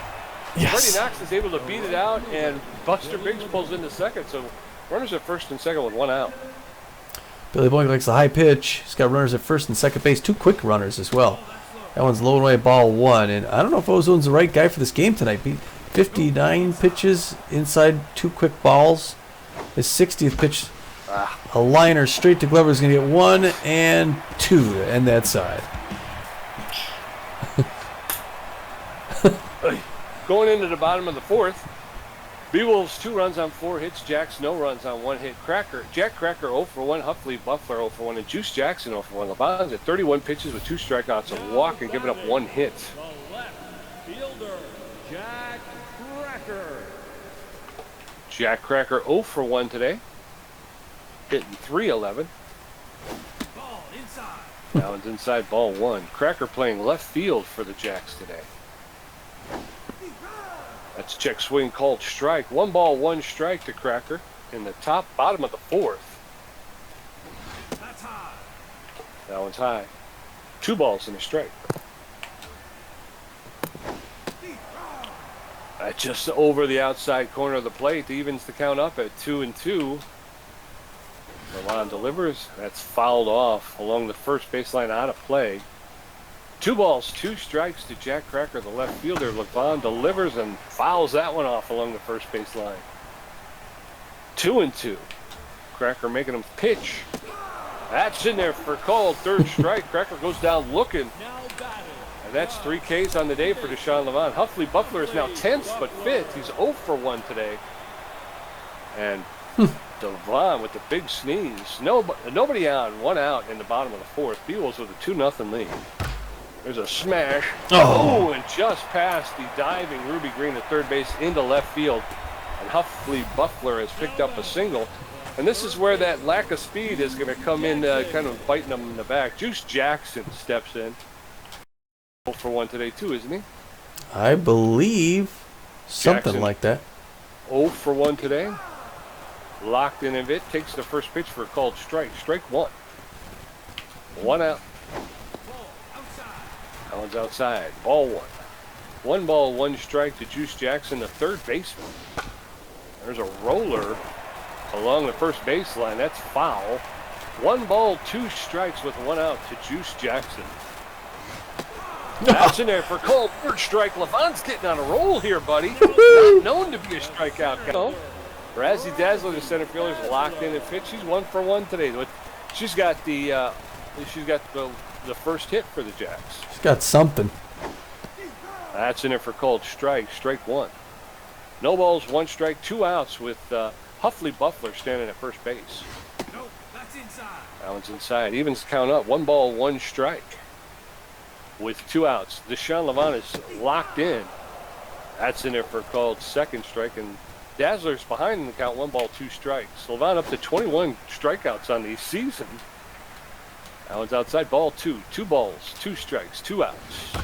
Speaker 1: Yes.
Speaker 2: Freddie Knox is able to beat it out, and Buster Biggs pulls into second. So runners at first and second with 1 out.
Speaker 1: Billy Boink likes the high pitch. He's got runners at first and second base. 2 quick runners as well. That one's low and away, ball 1. And I don't know if Ozone's the right guy for this game tonight. 59 pitches inside 2 quick balls. His 60th pitch, a liner straight to Glover, is going to get 1 and 2 to end that side.
Speaker 2: Going into the bottom of the 4th, Beewolves 2 runs on 4 hits, Jacks no runs on 1 hit. Jack Cracker 0 for 1, Huffley Buffler 0 for 1, and Juice Jackson 0 for 1. LeBron's at 31 pitches with 2 strikeouts, a walk, and giving up 1 hit.
Speaker 3: The left fielder, Jack Cracker.
Speaker 2: Jack Cracker 0 for 1 today, hitting .311.
Speaker 3: Ball inside.
Speaker 2: Allen's inside, ball 1. Cracker playing left field for the Jacks today. That's check swing called strike. 1 ball, 1 strike to Cracker in the bottom of the 4th.
Speaker 3: That's high.
Speaker 2: That one's high. 2 balls and a strike. That's just over the outside corner of the plate. Evens the count up at 2-2. Milan delivers. That's fouled off along the first baseline, out of play. 2 balls, 2 strikes to Jack Cracker, the left fielder. Levon delivers and fouls that one off along the first baseline. 2-2. Cracker making him pitch. That's in there for called 3rd strike. Cracker goes down looking. And that's 3 Ks on the day for Deshaun Levon. Huffley Buffler is now 10th but 5th. He's 0 for 1 today. And Devon with the big sneeze. Nobody on, 1 out in the bottom of the 4th. Beewolves with a 2-0 lead. There's a smash. Oh, and just past the diving Ruby Green at third base into left field. And Huffley Buffler has picked up a single. And this is where that lack of speed is going to come in, kind of biting them in the back. Juice Jackson steps in. 0 for 1 today, too, isn't he?
Speaker 1: I believe something
Speaker 2: Jackson,
Speaker 1: like that.
Speaker 2: 0 for 1 today. Locked in of it. Takes the first pitch for a called strike. Strike 1. 1 out. Allen's outside. Ball 1. 1 ball, 1 strike to Juice Jackson, the third baseman. There's a roller along the first baseline. That's foul. 1 ball, 2 strikes with 1 out to Juice Jackson. That's in there for called 3rd strike. Levon's getting on a roll here, buddy. Not known to be a strikeout guy. Razzie Dazzler, the center fielder, is locked in and fit. She's 1 for 1 today. She's got the first hit for the Jacks.
Speaker 1: She's got something.
Speaker 2: That's in there for called strike. Strike 1. No balls, 1 strike, 2 outs with Huffley Buffler standing at first base.
Speaker 3: Nope, that's inside.
Speaker 2: Allen's inside. Evens count up. 1 ball, 1 strike with 2 outs. Deshaun Levon is locked in. That's in there for called 2nd strike. And Dazzler's behind in the count. 1 ball, 2 strikes. Levon up to 21 strikeouts on the season. Allen's outside, ball 2. 2 balls, 2 strikes, 2 outs.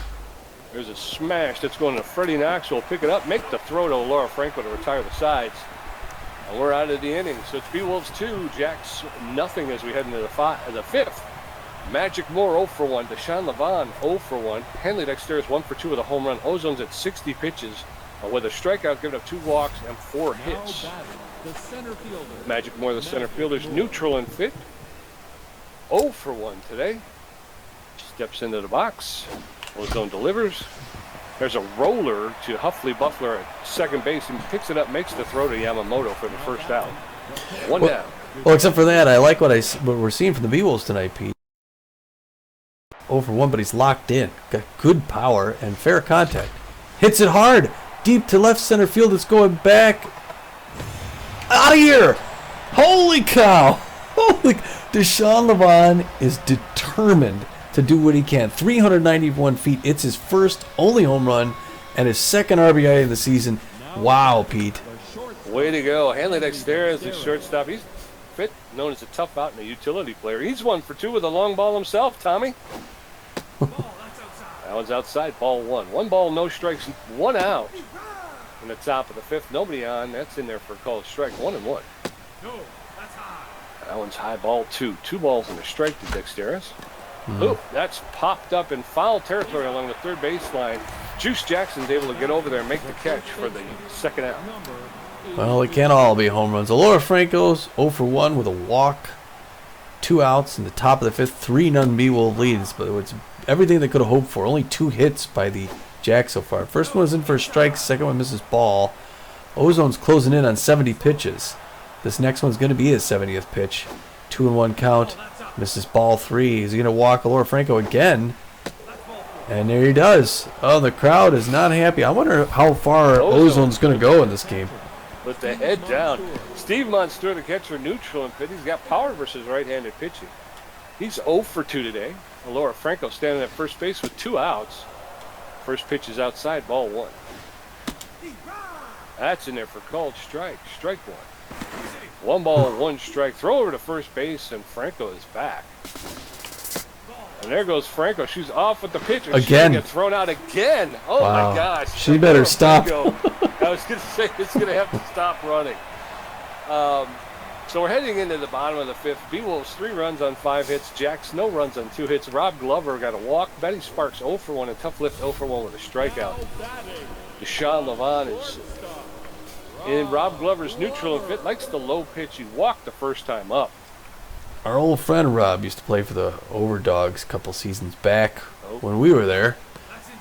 Speaker 2: There's a smash that's going to Freddie Knox. Will pick it up, make the throw to Laura Franco to retire the sides. And we're out of the inning. So it's Beewolves 2, Jacks nothing as we head into the 5th. Magic Moore 0 for 1. Deshaun Levon 0 for 1. Henley Dexter is 1 for 2 with a home run. Ozone's at 60 pitches with a strikeout, giving up 2 walks and 4 hits.
Speaker 3: The center fielder.
Speaker 2: Magic Moore, the center fielder's neutral and fit. 0 for 1 today. Steps into the box. Ozone delivers. There's a roller to Huffley Buffler at second base. He picks it up, makes the throw to Yamamoto for the first out. 1 down.
Speaker 1: Well, except for that, I like what we're seeing from the Beewolves tonight, Pete. over 1, but he's locked in. Got good power and fair contact. Hits it hard. Deep to left center field. It's going back. Out of here. Holy cow. Holy. Deshaun Levon is determined to do what he can. 391 feet. It's his first, only home run, and his second RBI of the season. Wow, Pete.
Speaker 2: Way to go. Hanley Dexter is the shortstop. He's fit, known as a tough out and a utility player. He's 1 for 2 with a long ball himself, Tommy.
Speaker 3: Ball, that's outside.
Speaker 2: That one's outside, ball 1. 1 ball, no strikes, 1 out. In the top of the 5th, nobody on. That's in there for a called strike, 1-1.
Speaker 3: No, that's high.
Speaker 2: That one's high, ball 2. 2 balls and a strike to Dexteris. Oop, that's popped up in foul territory along the third baseline. Juice Jackson's able to get over there and make the catch for the second out.
Speaker 1: Well, it can't all be home runs. Alora Franco's 0 for 1 with a walk. 2 outs in the top of the 5th. 3-0 Beewolves leads, but it's everything they could have hoped for. Only 2 hits by the Jacks so far. First one was in for a strike. Second one misses ball. Ozone's closing in on 70 pitches. This next one's going to be his 70th pitch. 2-1 count. Misses ball 3. He's going to walk Alora Franco again. And there he does. Oh, the crowd is not happy. I wonder how far Ozone's going to go in this game.
Speaker 2: With the head down. Steve Monster, the catcher, neutral and fit. He's got power versus right-handed pitching. He's 0 for 2 today. Alora Franco standing at first base with 2 outs. First pitch is outside, ball 1. That's in there for called strike. Strike 1. 1 ball, 1 strike. Throw over to first base, and Franco is back. And there goes Franco. She's off with the pitch. And
Speaker 1: again.
Speaker 2: She's get thrown out again. Oh,
Speaker 1: wow.
Speaker 2: My gosh.
Speaker 1: She better stop.
Speaker 2: I was going to say it's going to have to stop running. So we're heading into the bottom of the 5th. Beewolves 3 runs on 5 hits. Jacks no runs on 2 hits. Rob Glover got a walk. Betty Sparks 0 for 1. And Tough Lift 0 for 1 with a strikeout. Deshaun Levon is in Rob Glover's neutral and fit. Likes the low pitch. He walked the first time up.
Speaker 1: Our old friend Rob used to play for the Overdogs a couple seasons back when we were there.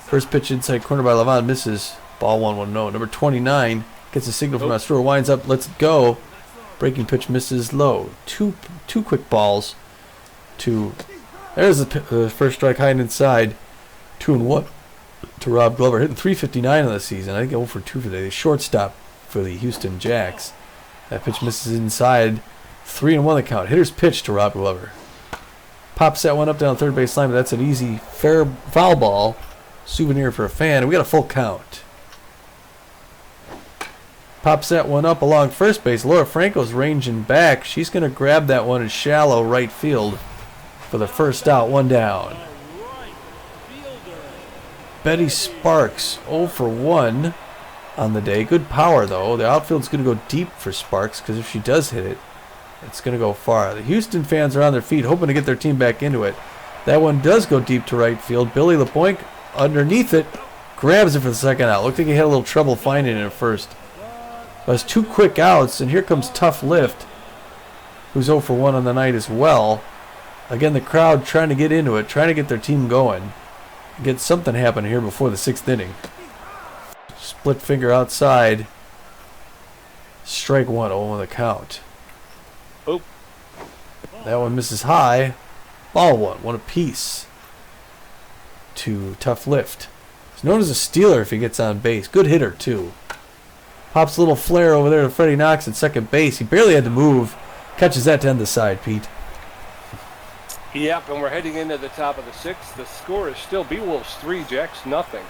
Speaker 1: First pitch inside corner by Levon misses. Ball 1-1-0. Number 29 gets a signal from Astor. Winds up. Lets it go. Breaking pitch misses low. Two quick balls. There's the first strike high and inside. 2-1 to Rob Glover. Hitting .359 on the season. I think 0 for 2 for the shortstop for the Houston Jacks. That pitch misses inside. 3-1 the count. Hitter's pitch to Rob Glover. Pops that one up down third base line, but that's an easy foul ball. Souvenir for a fan. And we got a full count. Pops that one up along first base. Laura Franco's ranging back. She's going to grab that one in shallow right field for the first out. 1 down. Betty Sparks 0 for 1 on the day. Good power, though. The outfield's going to go deep for Sparks because if she does hit it, it's going to go far. The Houston fans are on their feet hoping to get their team back into it. That one does go deep to right field. Billy LePointe underneath it grabs it for the second out. Looked like he had a little trouble finding it at first. But it's 2 quick outs, and here comes Tough Lift, who's 0 for 1 on the night as well. Again, the crowd trying to get into it, trying to get their team going. Get something happen here before the 6th inning. Split finger outside. Strike 1, 0 the count.
Speaker 2: Oop.
Speaker 1: That one misses high. Ball 1 apiece to Tough Lift. He's known as a stealer if he gets on base. Good hitter, too. Pops a little flare over there to Freddie Knox at second base. He barely had to move. Catches that to end the side, Pete.
Speaker 2: Yep, and we're heading into the top of the 6th. The score is still Beewolves 3, Jacks nothing.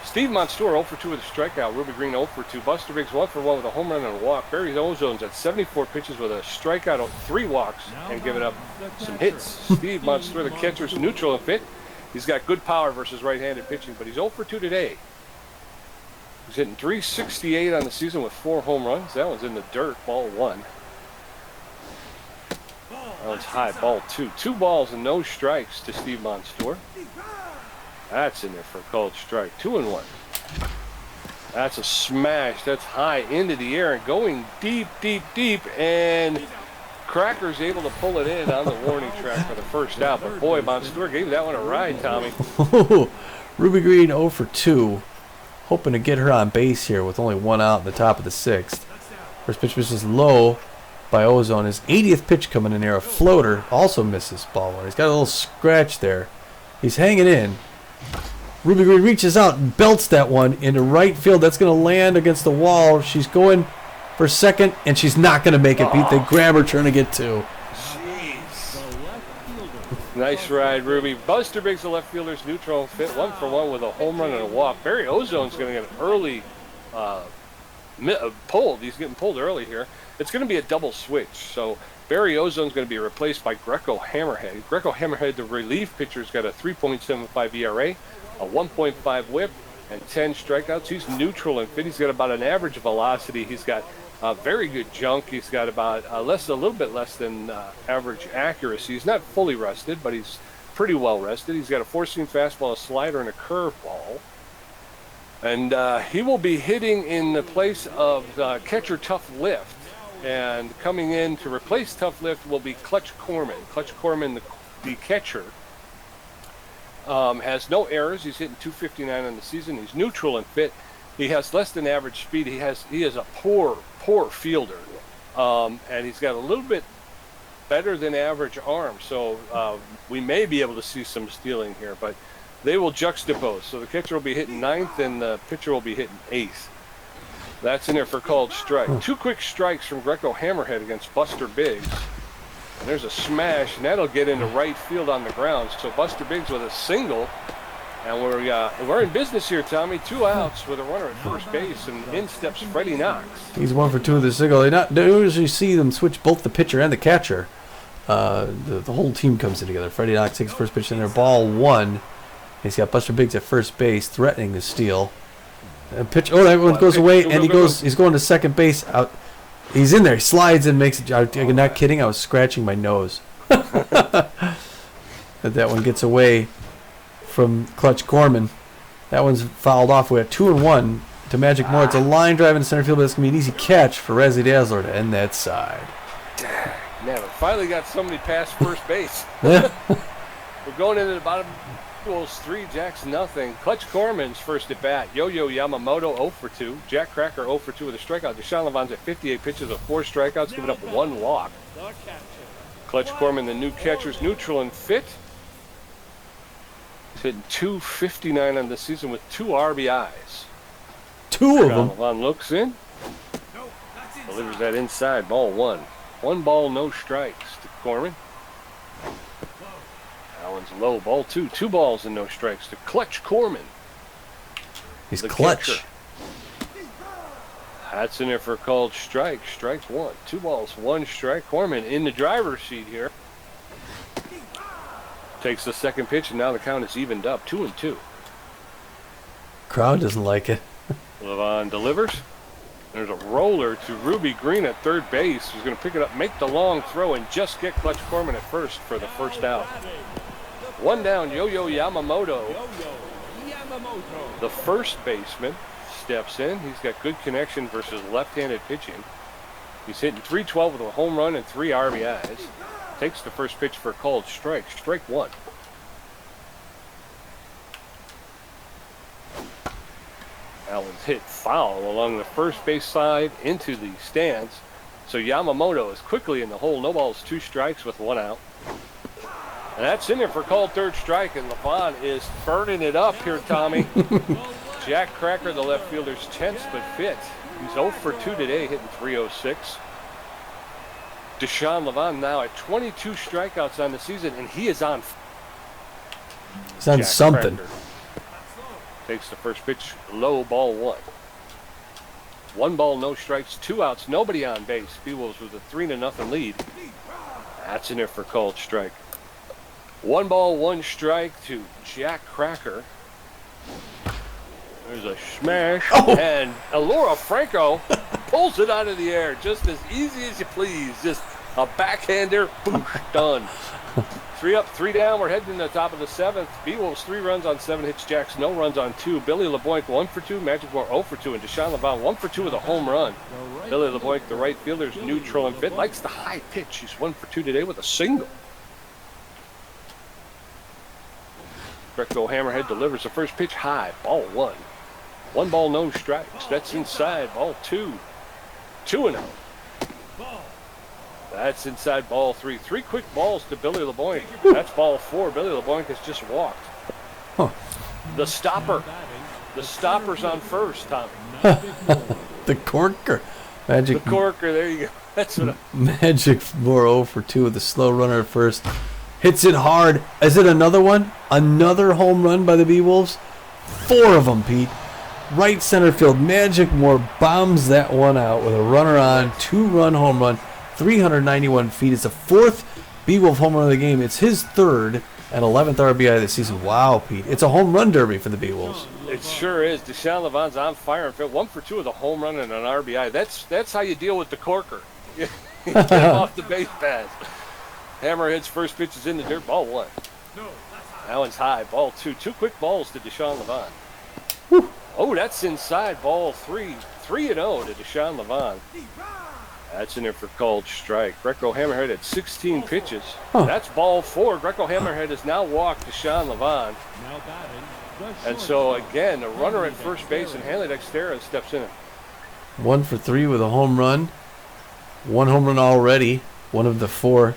Speaker 2: Steve Monstour 0 for 2 with a strikeout. Ruby Green 0 for 2. Buster Biggs 1 for 1 with a home run and a walk. Barry Ozone's at 74 pitches with a strikeout, 3 walks, and giving up some hits. Steve Monstour, the catcher's neutral and fit. He's got good power versus right-handed pitching, but he's 0 for 2 today. He's hitting .368 on the season with 4 home runs. That one's in the dirt, ball 1. That one's high, ball 2. 2 balls and no strikes to Steve Monstour. That's in there for a called strike. 2-1. That's a smash. That's high into the air and going deep, deep, deep. And Cracker's able to pull it in on the warning track for the first out. But boy, Monstour gave that one a ride, Tommy.
Speaker 1: Ruby Green 0 for 2. Hoping to get her on base here with only 1 out in the top of the 6th. First pitch misses low by Ozone. His 80th pitch coming in there. A floater also misses ball 1. He's got a little scratch there. He's hanging in. Ruby Green reaches out and belts that one into right field. That's going to land against the wall. She's going for second, and she's not going to make it. Pete, they grab her, trying to get two.
Speaker 2: Nice ride, Ruby. Buster Biggs, the left fielder's neutral fit, 1-for-1 with a home run and a walk. Barry Ozone's going to get an early pulled. He's getting pulled early here. It's going to be a double switch. So Barry Ozone's going to be replaced by Greco Hammerhead. Greco Hammerhead, the relief pitcher's got a 3.75 ERA, a 1.5 WHIP, and 10 strikeouts. He's neutral and fit. He's got about an average velocity. He's got very good junk. He's got about a little bit less than average accuracy. He's not fully rested, but he's pretty well rested. He's got a four-seam fastball, a slider, and a curveball. And he will be hitting in the place of catcher Tough Lift. And coming in to replace Tough Lift will be Clutch Corman. Clutch Corman, the catcher, has no errors. He's hitting 259 on the season. He's neutral and fit. He has less than average speed. He is a poor fielder, and he's got a little bit better than average arm. So we may be able to see some stealing here, but they will juxtapose. So the catcher will be hitting ninth, and the pitcher will be hitting eighth. That's in there for called strike. Two quick strikes from Greco Hammerhead against Buster Biggs. And there's a smash, and that'll get into right field on the ground. So Buster Biggs with a single. And we're in business here, Tommy. 2 outs with a runner at first base, and in steps Freddie Knox.
Speaker 1: He's 1 for 2 with the single. They usually see them switch both the pitcher and the catcher. The whole team comes in together. Freddie Knox takes first pitch in there. Ball 1. He's got Buster Biggs at first base, threatening to steal. Pitch. Oh, that one goes away, and he's going to second base. Out. He's in there. He slides and makes it. I'm not kidding. I was scratching my nose. That one gets away from Clutch Corman. That one's fouled off. We have 2-1 to Magic Moore. It's a line drive in center field, but it's going to be an easy catch for Razzie Dazzler to end that side.
Speaker 2: Man, we finally got somebody past first base. We're going into the bottom. Beewolves 3, Jacks nothing. Clutch Corman's first at bat. Yo-Yo Yamamoto 0 for 2. Jack Cracker 0 for 2 with a strikeout. Deshaun Levon's at 58 pitches with 4 strikeouts, giving up 1 walk. Clutch Corman, the new catcher's neutral and fit. He's hitting 259 on the season with 2 RBIs.
Speaker 1: 2 of them.
Speaker 2: Levon looks in. Delivers that inside. Ball 1. 1 ball, no strikes to Corman. That one's low. Ball 2. 2 balls and no strikes to Clutch Corman.
Speaker 1: He's clutch.
Speaker 2: Catcher. That's in there for a called strike. Strike 1. 2 balls, 1 strike. Corman in the driver's seat here. Takes the second pitch, and now the count is evened up. 2-2.
Speaker 1: Crowd doesn't like it.
Speaker 2: Levon delivers. There's a roller to Ruby Green at third base, who's going to pick it up, make the long throw, and just get Clutch Corman at first for the first out. 1 down, Yo-Yo Yamamoto. The first baseman steps in. He's got good connection versus left-handed pitching. He's hitting .312 with a home run and 3 RBIs. Takes the first pitch for a called strike. Strike 1. That one's hit foul along the first base side into the stands. So Yamamoto is quickly in the hole. No balls, 2 strikes with 1 out. And that's in there for called third strike, and Levon is burning it up here, Tommy. Jack Cracker, the left fielder's tense but fit. He's 0 for 2 today, hitting .306. Deshaun Levon now at 22 strikeouts on the season, and he is on.
Speaker 1: He's on something.
Speaker 2: Cracker takes the first pitch, low, ball 1. 1 ball, no strikes, 2 outs, nobody on base. Beewolves with a 3-0 lead. That's in there for called strike. 1 ball, 1 strike to Jack Cracker. There's a smash, and Alora Franco pulls it out of the air just as easy as you please. Just a backhander, boosh, done. 3 up, 3 down. We're heading to the top of the 7th. Beewolves 3 runs on 7 hits. Jacks no runs on 2. Billy LeBoink 1 for 2. Magic Moore 0 for 2. And Deshaun Levon 1 for 2 with a home run. Billy LeBoink, the right fielder's neutral and fit. Likes the high pitch. He's 1 for 2 today with a single. Greco Hammerhead delivers the first pitch high. Ball 1. 1 ball, no strikes. That's inside. Ball 2. 2-0. That's inside ball 3. 3 quick balls to Billy LeBoink. That's ball 4. Billy LeBoink has just walked.
Speaker 1: Huh.
Speaker 2: The stopper. The stopper's on first, Tommy.
Speaker 1: The corker. Magic.
Speaker 2: The corker, there you go. That's what
Speaker 1: Magic more 0 for 2 with the slow runner at first. Hits it hard. Is it another one? Another home run by the Beewolves? 4 of them, Pete. Right center field. Magic Moore bombs that one out with a runner on. 2-run home run. 391 feet. It's the 4th Beewolf home run of the game. It's his 3rd and 11th RBI of the season. Wow, Pete. It's a home run derby for the Beewolves.
Speaker 2: It sure is. Deshaun Levon's on fire. In fact, 1 for 2 with a home run and an RBI. That's how you deal with the corker. Get him off the base pass. Hammerhead's first pitch is in the dirt. Ball 1. That one's high. Ball 2. 2 quick balls to Deshaun Levon.
Speaker 1: Whew.
Speaker 2: Oh, that's inside. Ball 3. 3-0 to Deshaun Levon. That's in there for called strike. Greco Hammerhead had 16 pitches.
Speaker 1: Huh.
Speaker 2: That's ball 4. Greco Hammerhead has now walked Deshaun Levon. And so, again, the runner at first base and Hanley Dextera steps in.
Speaker 1: 1 for 3 with a home run. 1 home run already. 1 of the 4.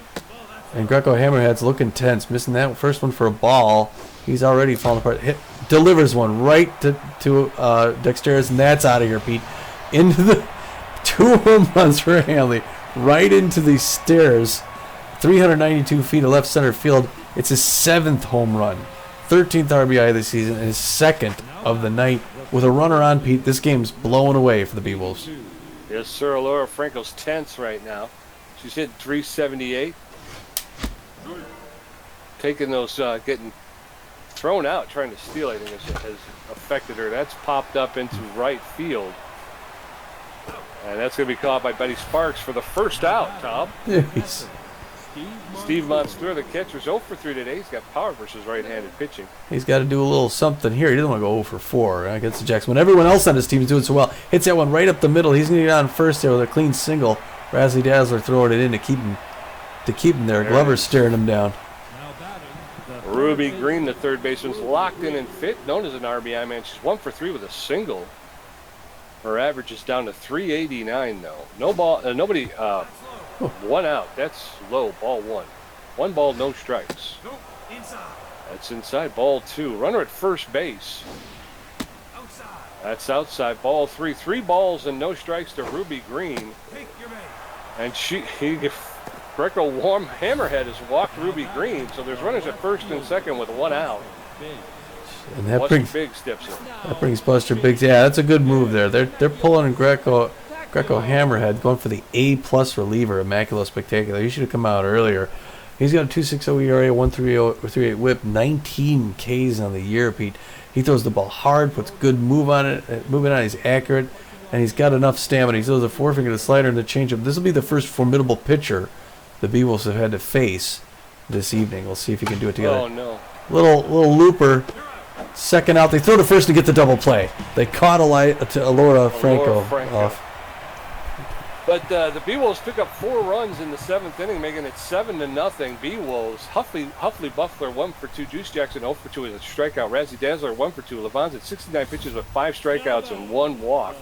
Speaker 1: And Greco Hammerhead's looking tense. Missing that first one for a ball. He's already falling apart. Delivers one right to Dexteris, and that's out of here, Pete. Into the 2 home runs for Hanley. Right into the stairs. 392 feet of left center field. It's his 7th home run. 13th RBI of the season and his 2nd of the night. With a runner on, Pete, this game's blowing away for the Beewolves.
Speaker 2: Yes, sir. Laura Franco's tense right now. She's hitting 378. Taking those, getting thrown out, trying to steal, I think, has affected her. That's popped up into right field. And that's going to be caught by Betty Sparks for the first out, Tom.
Speaker 1: Jeez.
Speaker 2: Steve Monster, the catcher's 0 for 3 today. He's got power versus right-handed pitching.
Speaker 1: He's got to do a little something here. He doesn't want to go 0 for 4 against the Jacks. When everyone else on his team is doing so well, hits that one right up the middle. He's going to get on first there with a clean single. Razzly Dazzler throwing it in to keep him there. Glover's staring him down.
Speaker 2: Ruby Green, the third baseman's locked in and fit, known as an RBI man. She's 1 for 3 with a single. Her average is down to 389 though. Nobody. 1 out. That's low. Ball 1. 1 ball, no strikes. That's inside. Ball 2. Runner at first base. That's outside. Ball 3. 3 balls and no strikes to Ruby Green. And Greco Hammerhead has walked Ruby Green, so there's runners at first and second with 1 out.
Speaker 1: And that
Speaker 2: Buster Biggs steps in.
Speaker 1: That brings Buster Biggs. Yeah, that's a good move there. They're pulling Greco Hammerhead, going for the A+ reliever, Immaculate Spectacular. He should have come out earlier. He's got a 2.60 ERA, 1.38 WHIP, 19 Ks on the year, Pete. He throws the ball hard, puts good moving on it. He's accurate, and he's got enough stamina. He throws a forefinger, the slider, and the changeup. This will be the first formidable pitcher the Beewolves have had to face this evening. We'll see if he can do it together.
Speaker 2: Oh no!
Speaker 1: Little looper. Second out. They throw to first to get the double play. They caught Alora Franco off.
Speaker 2: But the Beewolves pick up 4 runs in the 7th inning, making it 7-0. Beewolves. Huffley Buffler 1 for 2. Juice Jackson 0 for 2 with a strikeout. Razzie Dazzler 1 for 2. Levon's at 69 pitches with 5 strikeouts and 1 walk.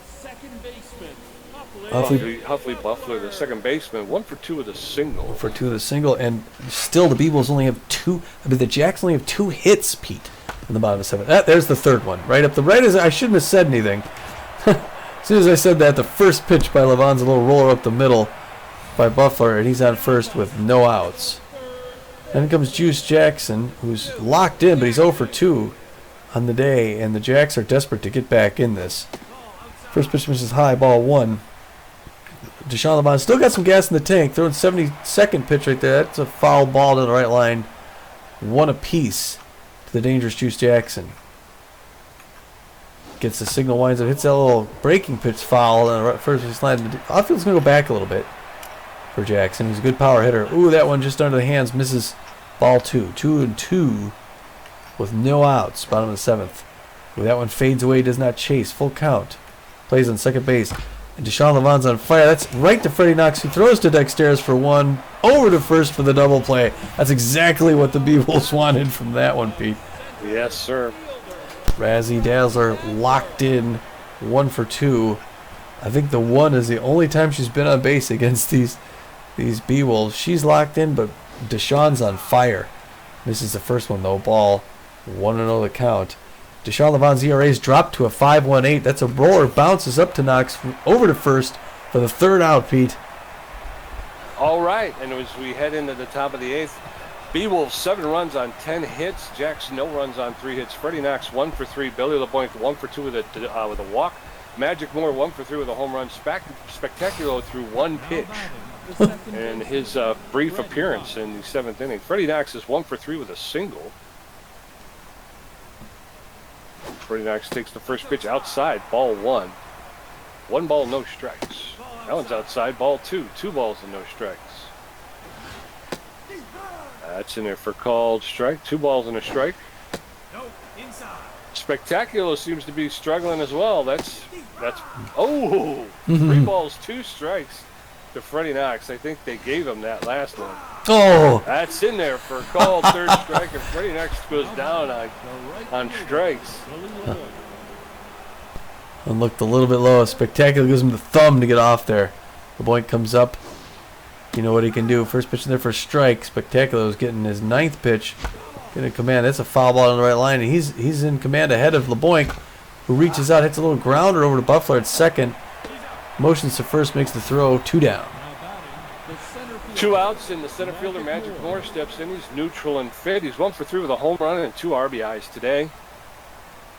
Speaker 2: Huffley Buffler, the second baseman, 1 for 2 with a single.
Speaker 1: 1 for 2 with a single, and still the Beewolves only have 2. The Jacks only have 2 hits, Pete, in the bottom of the 7th. There's the third one, right up the right. As I shouldn't have said anything. As soon as I said that, the first pitch by Levon's a little roller up the middle by Buffler, and he's on first with no outs. Then comes Juice Jackson, who's locked in, but he's 0 for 2 on the day, and the Jacks are desperate to get back in this. First pitch misses high, ball 1. Deshaun Levon still got some gas in the tank, throwing 72nd pitch right there. That's a foul ball to the right line. 1 apiece to the dangerous Juice Jackson. Gets the signal, winds up, hits that little breaking pitch foul, and first he's sliding. Outfield's going to go back a little bit for Jackson. He's a good power hitter. Ooh, that one just under the hands, misses ball 2. 2-2 with no outs, bottom of the 7th. Ooh, that one fades away, does not chase, full count. Plays on second base. And Deshaun Levon's on fire. That's right to Freddie Knox, who throws to Dexteris for 1, over to first for the double play. That's exactly what the Beewolves wanted from that one, Pete.
Speaker 2: Yes, sir.
Speaker 1: Razzie Dazzler locked in, 1 for 2. I think the 1 is the only time she's been on base against these Beewolves. She's locked in, but Deshaun's on fire. Misses the first one though. Ball 1-0 the count. Deshaun Levon's ERA's dropped to a 5.18. That's a roller. Bounces up to Knox over to first for the third out, Pete.
Speaker 2: All right, and as we head into the top of the eighth, Beewolves 7 runs on 10 hits. Jack's no runs on 3 hits. Freddie Knox 1 for 3. Billy LeBlanc 1 for 2 with a walk. Magic Moore 1 for 3 with a home run. Spectacular through 1 pitch. And his brief appearance in the 7th inning. Freddie Knox is 1 for 3 with a single. Freddie Knox takes the first pitch outside, ball 1. 1 ball, no strikes. That one's outside, ball 2. 2 balls and no strikes. That's in there for called strike. 2 balls and a strike.
Speaker 3: No, inside.
Speaker 2: Spectacular seems to be struggling as well. That's 3 balls, 2 strikes to Freddie Knox. I think they gave him that last one.
Speaker 1: Oh!
Speaker 2: That's in there for a called third strike, and Freddie Knox goes down on strikes.
Speaker 1: And looked a little bit low. Spectacular gives him the thumb to get off there. LeBlanc comes up. You know what he can do. First pitch in there for a strike. Spectacular was getting his 9th pitch. Getting command. That's a foul ball on the right line. And he's in command ahead of LeBlanc, who reaches out, hits a little grounder over to Buffler at second. Motions to first, makes the throw. 2 down.
Speaker 2: 2 outs, and the center fielder Magic Moore steps in. He's neutral and fit. He's 1 for 3 with a home run and 2 RBIs today.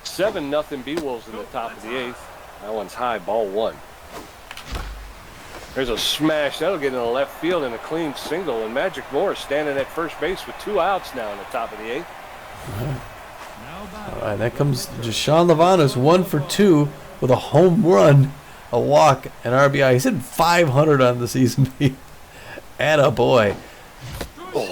Speaker 2: 7-0 Beewolves in the top of the 8th. That one's high, ball 1. There's a smash. That'll get in the left field and a clean single. And Magic Moore standing at first base with 2 outs now in the top of the 8th.
Speaker 1: All right, that comes Deshaun Levon, who's 1 for 2 with a home run, a walk, and RBI. He's hitting 500 on the season. Attaboy.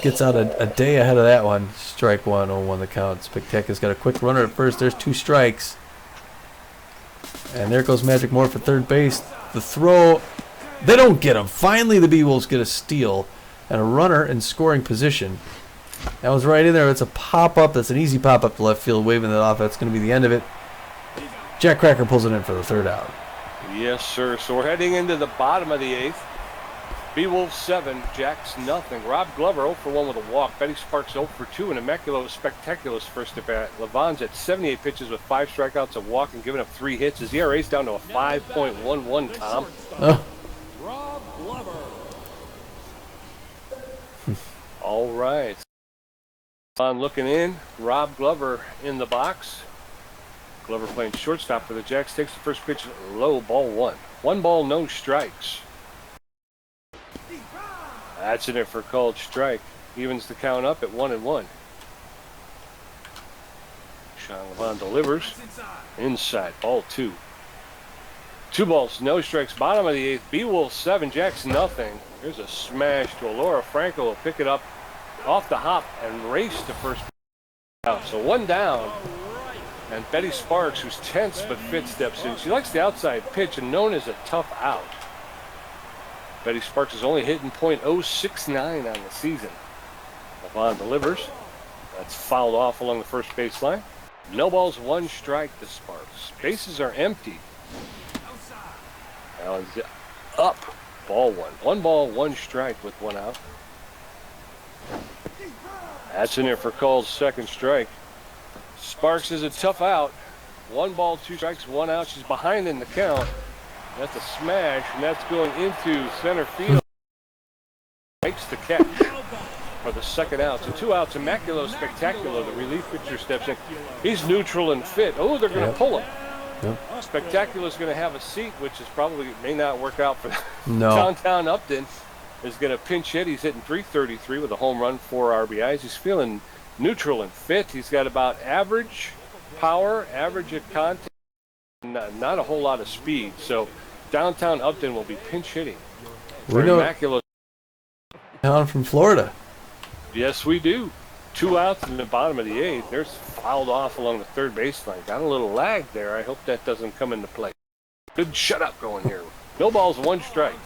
Speaker 1: Gets out a day ahead of that one. Strike 1, 0-1 the count. Spectacular's got a quick runner at first. There's 2 strikes. And there goes Magic Moore for third base. The throw, they don't get him. Finally, the Beewolves get a steal and a runner in scoring position. That was right in there. It's a pop-up. That's an easy pop-up to left field, waving that off. That's going to be the end of it. Jack Cracker pulls it in for the third out.
Speaker 2: Yes, sir. So we're heading into the bottom of the 8th. Beewolves 7, Jacks nothing. Rob Glover 0 for 1 with a walk. Betty Sparks 0 for 2, and Immaculate Spectacular's first at bat. Levon's at 78 pitches with 5 strikeouts, a walk, and giving up 3 hits. His ERA's down to a 5.11, Tom.
Speaker 3: Rob Glover.
Speaker 2: All right. On looking in, Rob Glover in the box. Glover playing shortstop for the Jacks. Takes the first pitch low, ball 1. 1 ball, no strikes. That's in it for a called strike. Evens the count up at 1-1. Sean Levon delivers. Inside, ball 2. 2 balls, no strikes. Bottom of the 8th. Beewolves 7, Jacks nothing. Here's a smash to Alora. Franco will pick it up off the hop and race to first out. So 1 down. And Betty Sparks, who's tense but fit, steps in. She likes the outside pitch and known as a tough out. Betty Sparks is only hitting .069 on the season. Levon delivers. That's fouled off along the first baseline. No balls, 1 strike to Sparks. Bases are empty. That one's up. Ball 1. 1 ball, 1 strike with 1 out. That's in there for Cole's second strike. Sparks is a tough out. 1 ball, 2 strikes, 1 out. She's behind in the count. That's a smash, and that's going into center field. Makes the catch for the second out. So 2 outs. Immaculate Spectacular, the relief pitcher, steps in. He's neutral and fit. Oh, they're going to pull him. Yep. Spectacular's going to have a seat, which is probably may not work out for them.
Speaker 1: No.
Speaker 2: Downtown Upton is going to pinch hit. He's hitting .333 with a home run, 4 RBIs. He's feeling neutral and fit. He's got about average power, average at contact, not a whole lot of speed. So downtown Upton will be pinch hitting.
Speaker 1: We know
Speaker 2: Immaculate.
Speaker 1: Down from Florida.
Speaker 2: Yes, we do. 2 outs in the bottom of the 8th. There's fouled off along the third baseline. Got a little lag there. I hope that doesn't come into play. Good shutout going here. No balls, 1 strike.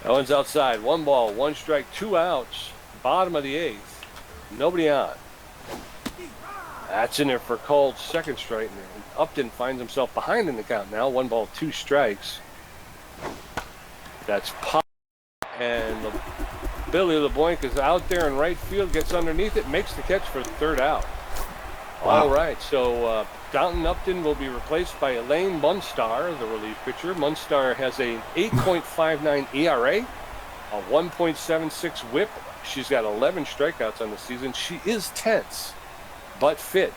Speaker 2: That one's outside. 1 ball, 1 strike, 2 outs. Bottom of the 8th. Nobody on. That's in there for Cole's second strike. And Upton finds himself behind in the count now. 1 ball, 2 strikes. That's pop. And Billy LeBlanc is out there in right field, gets underneath it, makes the catch for the third out. All right, so Downton Upton will be replaced by Elaine Munstar, the relief pitcher. Munstar has an 8.59 ERA, a 1.76 whip. She's got 11 strikeouts on the season. She is tense, but fit.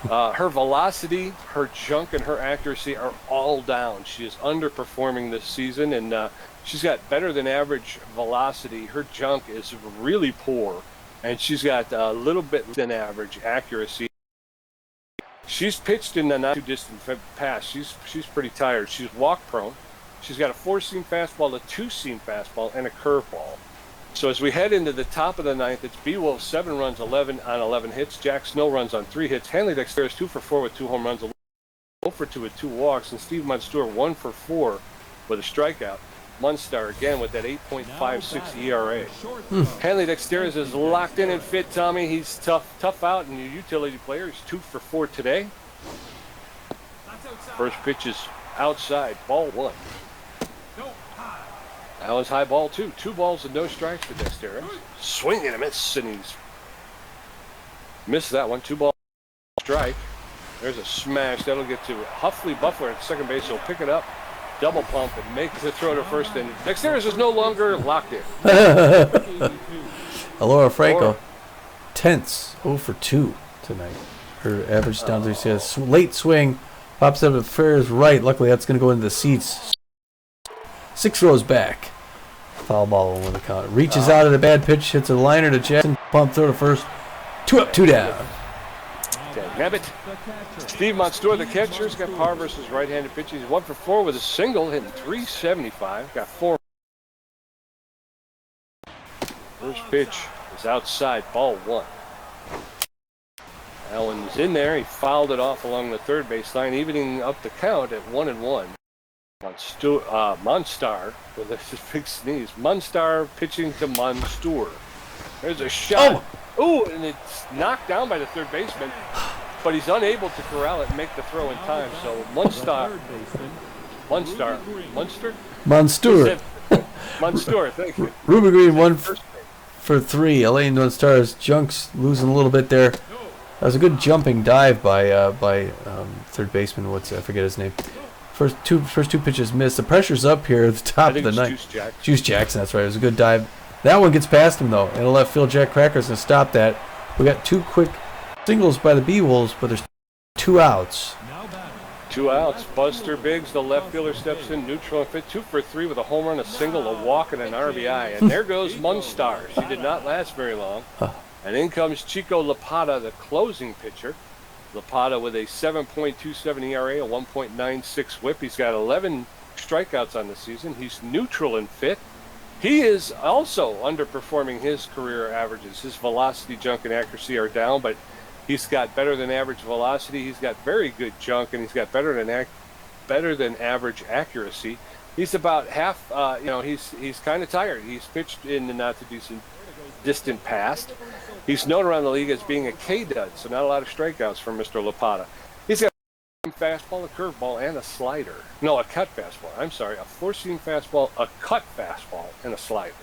Speaker 2: Her velocity, her junk, and her accuracy are all down. She is underperforming this season, and she's got better than average velocity. Her junk is really poor, and she's got a little bit than average accuracy. She's pitched in the not too distant past. She's pretty tired. She's walk prone. She's got a 4-seam fastball, a 2-seam fastball, and a curveball. So as we head into the top of the ninth, it's Beewolves 7 runs, 11 on 11 hits. Jack Snow runs on 3 hits. Hanley Dexter is 2 for 4 with 2 home runs, 0 for 2 with 2 walks, and Steve Munster 1 for 4 with a strikeout. Munstar again with that 8.56 ERA. Hanley Dexteris is locked in and fit, Tommy. He's tough out, and your utility player is 2 for 4 today. First pitch is outside, ball 1. That was high ball 2. 2 balls and no strikes for Dexteris. Swing and a miss, and he's missed that one. 2 balls, strike. There's a smash. That'll get to Huffley Buffler at second base. He'll pick it up, double pump, and make the throw to first. And Dexteris is no longer locked in.
Speaker 1: Alora Franco, tense, 0 for 2 tonight. Her average down to, she has late swing, pops up at fair's right. Luckily, that's going to go into the seats. 6 rows back. Foul ball with the count. Reaches out at a bad pitch, hits a liner to Jackson. Pump throw to first. 2 up, 2 down.
Speaker 2: Have it. Steve Monstour, the catcher, has got power versus right-handed pitch. He's 1 for 4 with a single, hitting .375. Got 4. First pitch is outside, ball 1. Allen's in there. He fouled it off along the third base line, evening up the count at 1-1. Munstar with a big sneeze. Munstar pitching to Monstour. There's a shot. Oh, and it's knocked down by the third baseman, but he's unable to corral it and make the throw in time. So Munster, thank you.
Speaker 1: Ruby Green 1 for 3. Elaine Munstar's junks losing a little bit there. That was a good jumping dive by third baseman. I forget his name. First two pitches missed. The pressure's up here at the top of the ninth. Juice Jackson, that's right. It was a good dive. That one gets past him, though. In the left field, Jack Cracker's going to stop that. We got 2 quick singles by the Beewolves, but there's 2 outs.
Speaker 2: 2 outs. Buster Biggs, the left fielder, steps in neutral and fit. 2 for 3 with a home run, a single, a walk, and an RBI. And there goes Munstar. She did not last very long. And in comes Chico Lapata, the closing pitcher. Lapata with a 7.27 ERA, a 1.96 whip. He's got 11 strikeouts on the season. He's neutral and fit. He is also underperforming his career averages. His velocity, junk, and accuracy are down, but he's got better than average velocity. He's got very good junk, and he's got better than average accuracy. He's about half. He's kind of tired. He's pitched in the not too distant past. He's known around the league as being a K-dud, so not a lot of strikeouts from Mr. Lapata. He's got a fastball, a curveball, and a slider. No, a cut fastball. I'm sorry, a 4-seam fastball, a cut fastball, and a slider.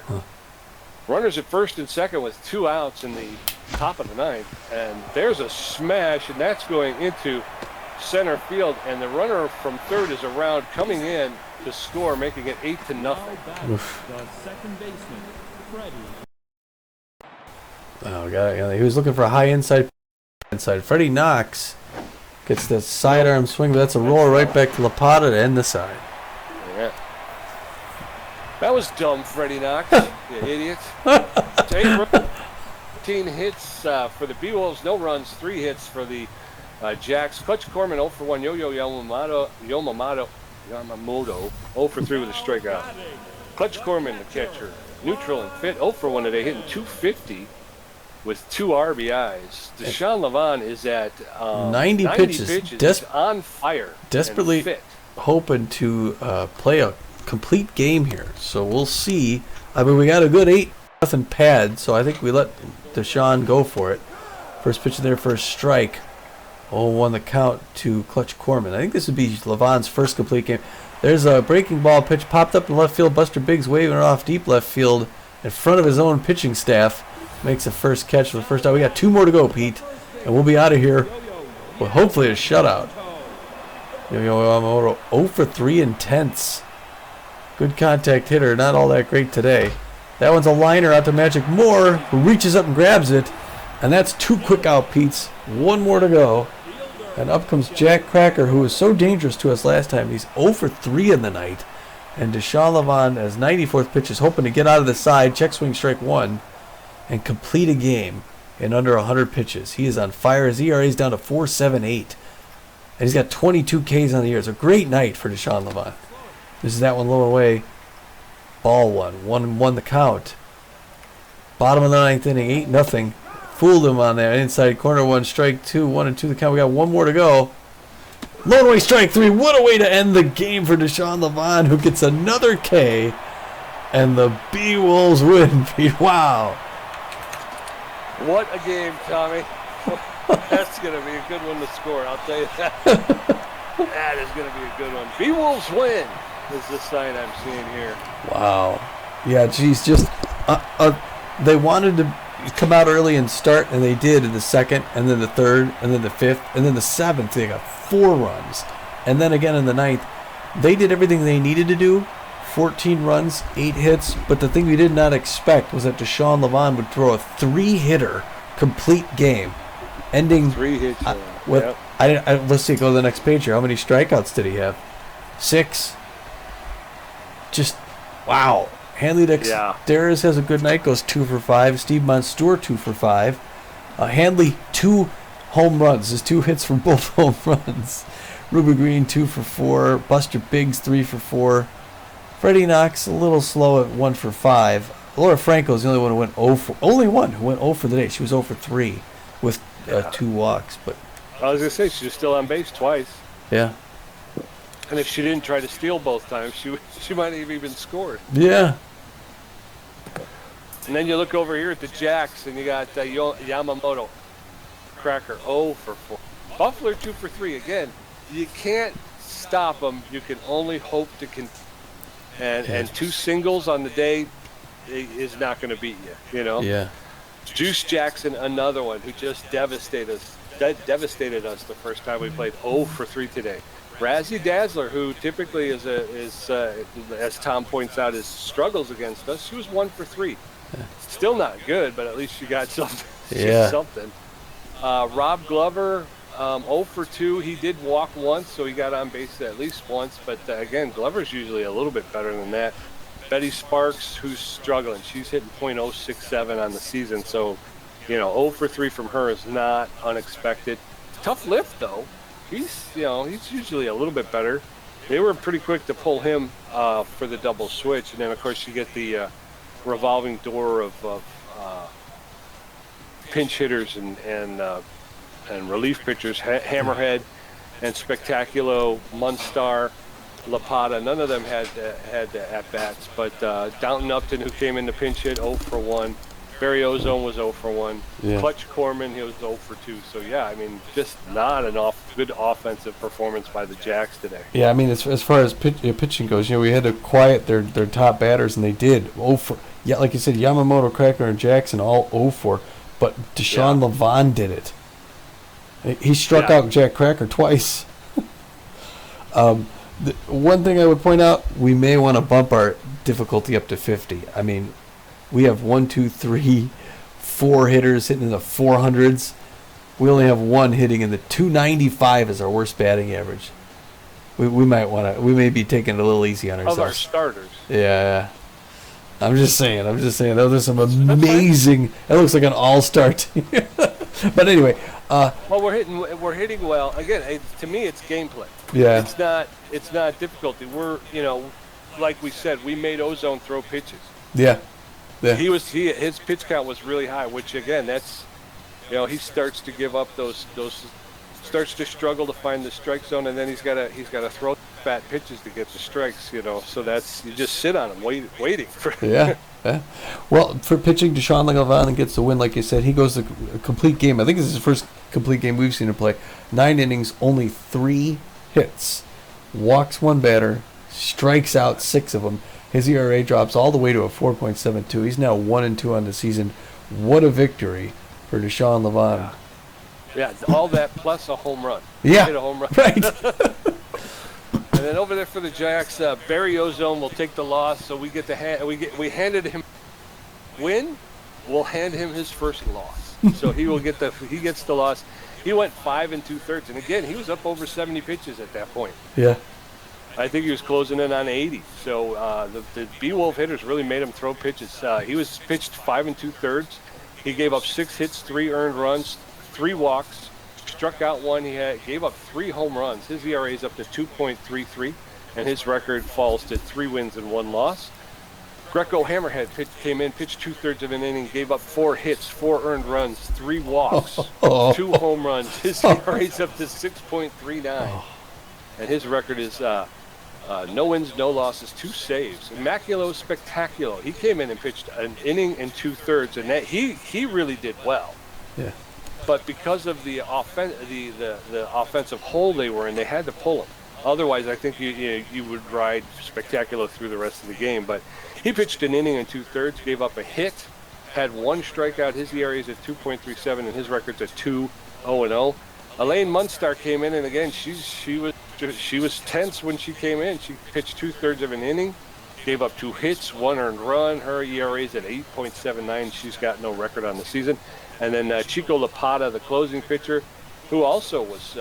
Speaker 2: Runners at first and second with 2 outs in the top of the ninth, and there's a smash, and that's going into center field, and the runner from third is around, coming in to score, making it 8-0.
Speaker 3: The second baseman, Freddie.
Speaker 1: Oh, God. He was looking for a high inside. Freddie Knox gets the sidearm swing, but that's a roll right back to Lapata to end the side.
Speaker 2: Yeah. That was dumb, Freddie Knox, you idiot. 18 hits for the Beewolves, no runs, 3 hits for the Jacks. Clutch Corman 0 for 1, Yo-Yo Yamamoto 0 for 3 with a strikeout. Clutch Corman, the catcher, neutral and fit, 0 for 1 today, hitting .250 with 2 RBIs. Deshaun Levon is at
Speaker 1: 90 pitches.
Speaker 2: On fire.
Speaker 1: Desperately
Speaker 2: fit.
Speaker 1: Hoping to play a complete game here. So we'll see. I mean, we got a good 8-0 pad, so I think we let Deshaun go for it. First pitch there for a strike. 0-1 the count to Clutch Corman. I think this would be Levon's first complete game. There's a breaking ball pitch popped up in left field. Buster Biggs waving it off deep left field in front of his own pitching staff. Makes the first catch for the first out. We got 2 more to go, Pete, and we'll be out of here Well, hopefully a shutout. Yamamoto 0 for 3 in tenths. Good contact hitter, not all that great today. That one's a liner out to Magic Moore, who reaches up and grabs it. And that's 2 quick out Pete's. 1 more to go. And up comes Jack Cracker, who was so dangerous to us last time. He's 0 for 3 in the night. And Deshaun Levant, as 94th pitch, is hoping to get out of the side, check swing strike 1, and complete a game in under 100 pitches. He is on fire. His ERA is down to 4.78. And he's got 22 Ks on the year. It's a great night for Deshaun Levant. This is that one low away. Ball one. 1-1 the count. Bottom of the 9th inning, 8-0. Fooled him on that inside corner. 1 strike 2. 1-2 the count. We got 1 more to go. Lone away strike 3. What a way to end the game for Deshaun Levant, who gets another K. And the Beewolves win, Pete. Wow.
Speaker 2: What a game, Tommy. That's going to be a good one to score, I'll tell you that. That is going to be a good one. Beewolves win is the sign I'm seeing here.
Speaker 1: Wow. Yeah, geez, just they wanted to come out early and start, and they did in the 2nd, and then the 3rd, and then the 5th, and then the 7th. They got 4 runs. And then again in the 9th, they did everything they needed to do. 14 runs, 8 hits, but the thing we did not expect was that Deshaun Levant would throw a 3-hitter complete game, ending
Speaker 2: 3 hits.
Speaker 1: with.
Speaker 2: Yep.
Speaker 1: Let's see. Go to the next page here. How many strikeouts did he have? 6. Just wow. Hanley Dexteris has a good night. Goes 2 for 5. Steve Monstour 2 for 5. Hanley 2 home runs. His 2 hits from both home runs. Ruby Green 2 for 4. Buster Biggs 3 for 4. Freddie Knox a little slow at 1 for 5. Laura Franco is the only one who went 0 for. Only one who went 0 for the day. She was 0 for 3 with 2 walks. But
Speaker 2: I was gonna say she was still on base twice.
Speaker 1: yeah.
Speaker 2: And if she didn't try to steal both times, she might have even scored.
Speaker 1: Yeah.
Speaker 2: And then you look over here at the Jacks, and you got Yamamoto, Cracker 0 for 4. Buffalo 2 for 3. Again, you can't stop them. You can only hope to and 2 singles on the day is not going to beat you. You know.
Speaker 1: Yeah.
Speaker 2: Juice Jackson, another one who just devastated us the first time we played. 0 for 3 today. Razzie Dazzler, who typically is as Tom points out, struggles against us. She was 1 for 3.
Speaker 1: Yeah.
Speaker 2: Still not good, but at least she got something.
Speaker 1: Yeah.
Speaker 2: Something. Rob Glover, 0 for 2. He did walk once, so he got on base at least once. But again, Glover's usually a little bit better than that. Betty Sparks, who's struggling, she's hitting .067 on the season. So, 0 for 3 from her is not unexpected. Tough lift though. He's usually a little bit better. They were pretty quick to pull him for the double switch, and then of course you get the revolving door of pinch hitters and relief pitchers. Hammerhead and Spectaculo, Munstar, Lapata. None of them had at bats, but Downton Upton, who came in the pinch hit, 0 for 1. Barry Ozone was 0 for 1.
Speaker 1: Yeah.
Speaker 2: Clutch Corman, he was 0 for 2. So, yeah, I mean, just not an good offensive performance by the Jacks today.
Speaker 1: Yeah, I mean, as far as pitching goes, we had to quiet their top batters, and they did. 0 for, like you said, Yamamoto, Cracker, and Jackson all 0 for, but Deshaun Levant did it. He struck out Jack Cracker twice. The one thing I would point out, we may want to bump our difficulty up to 50. I mean, we have 1, 2, 3, 4 hitters hitting in the 400s. We only have 1 hitting in the 295 is our worst batting average. We may be taking it a little easy on ourselves.
Speaker 2: Of our starters.
Speaker 1: Yeah. I'm just saying. Those are some amazing. That looks like an all-star team. But anyway.
Speaker 2: Well, we're hitting well. Again, to me, it's gameplay.
Speaker 1: Yeah.
Speaker 2: It's not difficulty. We're like we said, we made Ozone throw pitches.
Speaker 1: Yeah. Yeah.
Speaker 2: His pitch count was really high, which again, that's he starts to give up those starts to struggle to find the strike zone, and then he's got to throw fat pitches to get the strikes. So that's you just sit on him waiting for.
Speaker 1: Yeah. Yeah. Well, for pitching, Deshaun Levant gets the win, like you said. He goes a complete game. I think this is his first complete game we've seen him play. 9 innings, only 3 hits, walks 1 batter, strikes out 6 of them. His ERA drops all the way to a 4.72. He's now 1-2 on the season. What a victory for Deshaun Levant.
Speaker 2: Yeah, all that plus a home run.
Speaker 1: Yeah,
Speaker 2: Hit a home run.
Speaker 1: right.
Speaker 2: And then over there for the Jacks, Barry Ozone will take the loss. So we get the we handed him win. We'll hand him his first loss. So he gets the loss. He went 5 2/3, and again he was up over 70 pitches at that point.
Speaker 1: Yeah.
Speaker 2: I think he was closing in on 80. So the Beewolf hitters really made him throw pitches. He was pitched 5 2/3. He gave up 6 hits, 3 earned runs, 3 walks, struck out 1. Gave up 3 home runs. His ERA is up to 2.33, and his record falls to 3 wins and 1 loss. Greco Hammerhead came in, pitched 2/3 of an inning, gave up 4 hits, 4 earned runs, 3 walks, 2 home runs. His ERA is up to 6.39, and his record is no wins, no losses, 2 saves. Immaculo Spectaculo. He came in and pitched an inning and 2/3, and that he really did well.
Speaker 1: Yeah.
Speaker 2: But because of the offensive hole they were in, they had to pull him. Otherwise, I think you would ride Spectacular through the rest of the game. But he pitched an inning and 2/3, gave up a hit, had 1 strikeout. His ERA is at 2.37, and his record's at 2-0-0. Elaine Munstar came in, and again, she was tense when she came in. She pitched 2/3 of an inning, gave up 2 hits, 1 earned run. Her ERA is at 8.79. She's got no record on the season. And then Chico Lapata, the closing pitcher, who also was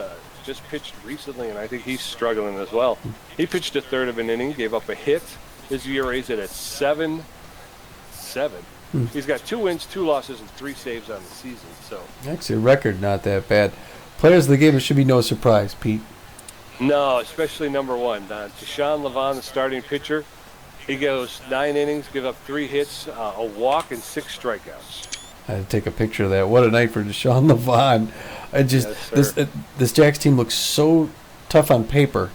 Speaker 2: just pitched recently, and I think he's struggling as well. He pitched a third of an inning, gave up a hit. His ERA is at 7.7. He's got 2 wins, 2 losses, and 3 saves on the season. So
Speaker 1: Actually, a record not that bad. Players of the game, it should be no surprise, Pete.
Speaker 2: no, especially number 1, Deshaun Levon, the starting pitcher. He goes 9 innings, give up 3 hits, a walk, and 6 strikeouts.
Speaker 1: I had to take a picture of that. What a night for Deshaun Levon. This Jacks team looks so tough on paper,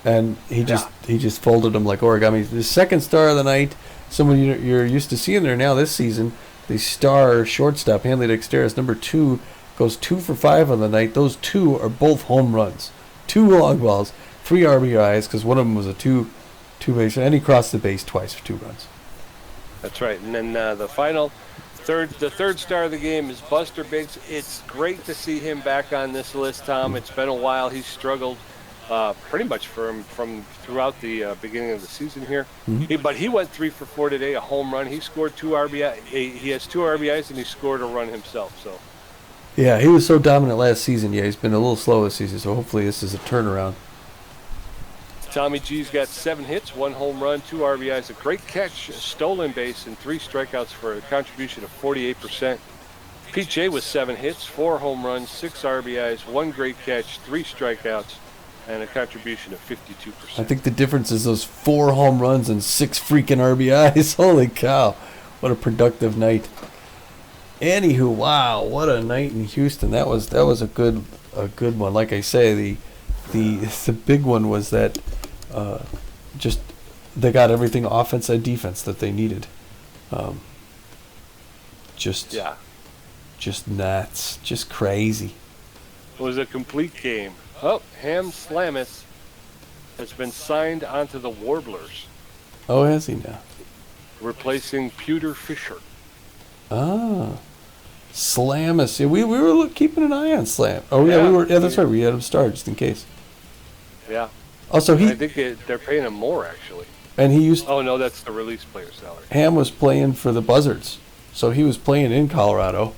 Speaker 1: and he just folded them like origami. The second star of the night, someone you're used to seeing there now this season, the star shortstop, Hanley Dexteris, number 2, goes 2 for 5 on the night. Those 2 are both home runs, 2 long balls, 3 RBIs, because one of them was a two base, and he crossed the base twice for 2 runs.
Speaker 2: That's right. And then the third star of the game is Buster Biggs. It's great to see him back on this list, Tom. It's been a while. He's struggled pretty much from throughout the beginning of the season here. But he went 3 for 4 today, a home run. He scored 2 RBI. He has 2 RBIs, and he scored a run himself. So.
Speaker 1: Yeah, he was so dominant last season. Yeah, he's been a little slow this season, so hopefully this is a turnaround.
Speaker 2: Tommy G's got 7 hits, 1 home run, 2 RBIs, a great catch, a stolen base, and 3 strikeouts for a contribution of 48%. Pete J with 7 hits, 4 home runs, 6 RBIs, 1 great catch, 3 strikeouts, and a contribution of 52%.
Speaker 1: I think the difference is those 4 home runs and 6 freaking RBIs. Holy cow, what a productive night. Anywho, wow, what a night in Houston. That was a good one. Like I say, the big one was that just they got everything offense and defense that they needed. Just nuts, just crazy.
Speaker 2: It was a complete game. Oh, Ham Slamis has been signed onto the Warblers,
Speaker 1: Oh, has he now?
Speaker 2: replacing Pewter Fisher.
Speaker 1: Ah, Slamus. Yeah, we were keeping an eye on Slam. Oh yeah, we were. Yeah, that's right. We had him start just in case.
Speaker 2: Yeah.
Speaker 1: Also,
Speaker 2: I think they're paying him more, actually.
Speaker 1: and he used.
Speaker 2: Oh, no, that's the release player salary.
Speaker 1: Ham was playing for the Buzzards, so he was playing in Colorado.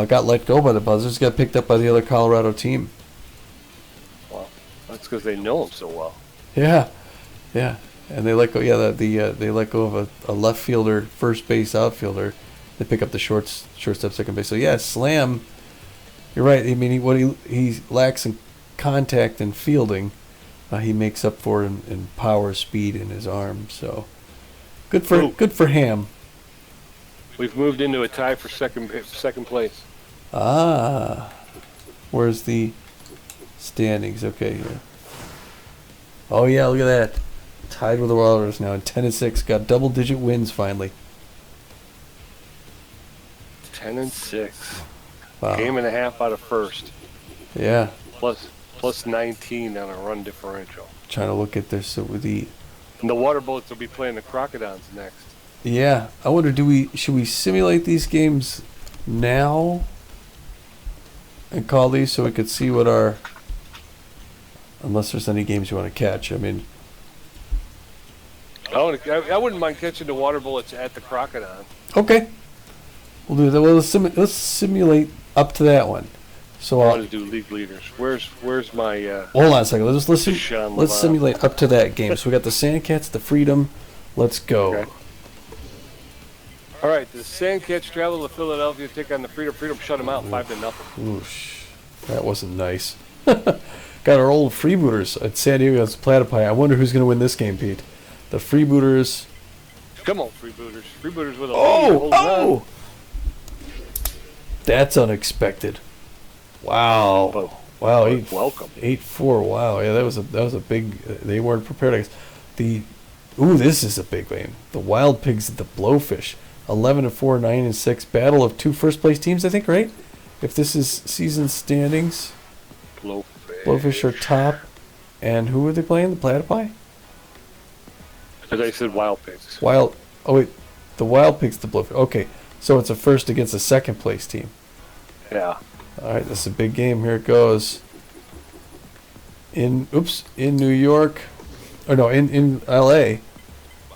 Speaker 1: Got let go by the Buzzards. Got picked up by the other Colorado team.
Speaker 2: Well, that's because they know him so well.
Speaker 1: Yeah, and they let go. Yeah, they let go of a left fielder, first base, outfielder. They pick up the shortstop, second base. So yeah, Slam. You're right. I mean, he lacks in contact and fielding, he makes up for in power, speed, in his arm. So good for Ham.
Speaker 2: We've moved into a tie for second place.
Speaker 1: Ah, where's the standings? Okay, here. Oh yeah, look at that. Tied with the Wilders now, 10-6. Got double-digit wins finally.
Speaker 2: 10-6.
Speaker 1: Wow.
Speaker 2: Game and a half out of first.
Speaker 1: Yeah.
Speaker 2: Plus 19 on a run differential.
Speaker 1: Trying to look at this with the.
Speaker 2: And the Water Bullets will be playing the Crocodons next.
Speaker 1: Yeah, I wonder, should we simulate these games now and call these so we could see what our... Unless there's any games you want to catch. I mean...
Speaker 2: I wouldn't mind catching the water bullets at the Crocodon.
Speaker 1: Okay. We'll do that. Well, let's simulate up to that one. So
Speaker 2: I want to do league leaders. Where's my...
Speaker 1: hold on a second. Let's
Speaker 2: Sean
Speaker 1: simulate up to that game. So we got the Sandcats, the Freedom. Let's go.
Speaker 2: Okay. All right, the Sandcats travel to Philadelphia, take on the Freedom. Freedom shut them out 5-0.
Speaker 1: Oosh. That wasn't nice. Got our old freebooters at San Diego's Platypi. I wonder who's going to win this game, Pete. The freebooters.
Speaker 2: Come on, freebooters. Freebooters with a lead.
Speaker 1: Oh!
Speaker 2: Holding on.
Speaker 1: That's unexpected. Wow.
Speaker 2: Oh,
Speaker 1: Wow.
Speaker 2: welcome.
Speaker 1: 8-4. Wow. Yeah, that was a big. They weren't prepared. I guess. This is a big game. The Wild Pigs at the Blowfish. 11-4, 9-6. Battle of two first place teams, I think, right? If this is season standings. Blowfish are top. And who are they playing? The Platypi?
Speaker 2: As I said, Wild Pigs.
Speaker 1: Oh wait, the Wild Pigs, the Blowfish. Okay, so it's a first against a second place team.
Speaker 2: Yeah.
Speaker 1: All right, this is a big game. Here it goes. In New York, or no, in L.A.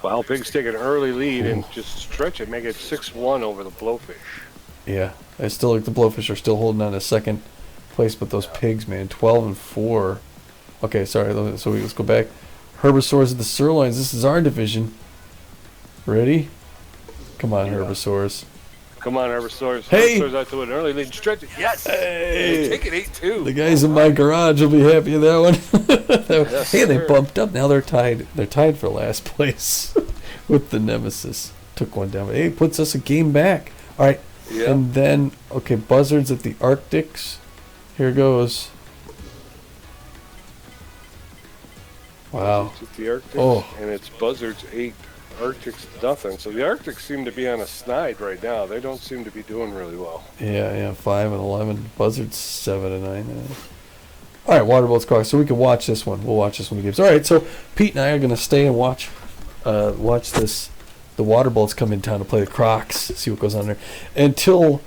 Speaker 2: Wild Pigs take an early lead and just stretch it, make it 6-1 over the Blowfish.
Speaker 1: Yeah, I still like the Blowfish are still holding on to second place, but those pigs, man, 12-4. Okay, sorry. So let's go back. Herbisaurs at the Sirloins. This is our division. Ready? Come on, Herbisaurs.
Speaker 2: Come on, Herbisaurs.
Speaker 1: Hey!
Speaker 2: Herbisaurs out to an early lead. Stretch it. Yes!
Speaker 1: Hey!
Speaker 2: Take it 8-2.
Speaker 1: The guys in my garage will be happy with that one.
Speaker 2: Yes,
Speaker 1: hey, they
Speaker 2: sir.
Speaker 1: bumped up. Now they're tied. They're tied for last place with the Nemesis. Took one down. But hey, puts us a game back. All right.
Speaker 2: Yeah.
Speaker 1: And then, okay, Buzzards at the Arctics. Here goes. Wow.
Speaker 2: It's the Arctics,
Speaker 1: Oh.
Speaker 2: and it's Buzzards 8, Arctics nothing. So the Arctics seem to be on a snide right now. They don't seem to be doing really well.
Speaker 1: Yeah, 5-11. Buzzards 7-9. All right, Waterbolts Crocs. So we can watch this one. We'll watch this one. Games. All right, so Pete and I are going to stay and watch this. The Waterbolts come in town to play the Crocs. See what goes on there. Until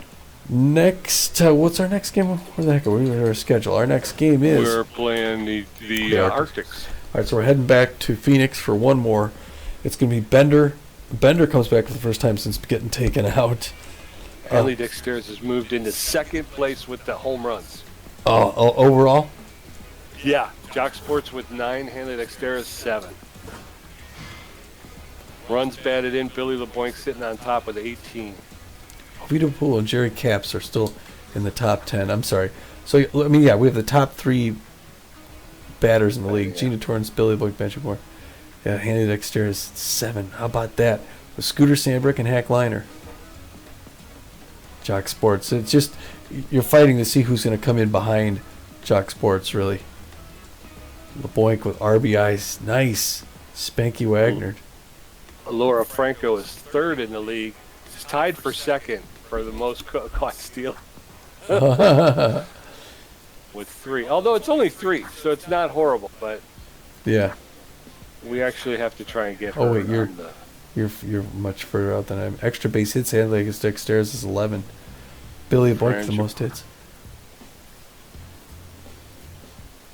Speaker 1: next, what's our next game? Where the heck are we? Where's our schedule? Our next game is.
Speaker 2: We're playing the Arctics.
Speaker 1: All right, so we're heading back to Phoenix for one more. It's going to be Bender. Bender comes back for the first time since getting taken out.
Speaker 2: Hanley Dexter's has moved into second place with the home runs.
Speaker 1: Overall?
Speaker 2: Yeah, Jock Sports with 9, Hanley Dexter's 7. Runs batted in, Billy LeBoink sitting on top with 18.
Speaker 1: Vito Pool and Jerry Capps are still in the top 10. I'm sorry. So, I mean, yeah, we have the top 3 batters in the league.
Speaker 2: Yeah.
Speaker 1: Gina Torrance, Billy LeBoink, Benjamin. Yeah, Hanley Dexter is 7. How about that? With Scooter Sandbrick and Hack Liner. Jock Sports. It's just, you're fighting to see who's going to come in behind Jock Sports, really. LeBoink with RBIs. Nice. Spanky Wagner.
Speaker 2: Laura Franco is 3rd in the league. She's tied for 2nd for the most caught steal. With 3. Although it's only 3, so it's not horrible, but
Speaker 1: Yeah.
Speaker 2: we actually have to try and get her.
Speaker 1: Oh, wait,
Speaker 2: on the-
Speaker 1: You're much further out than I am. Extra base hits, Hanley Dexter is 11. Billy LeBoink with the most hits.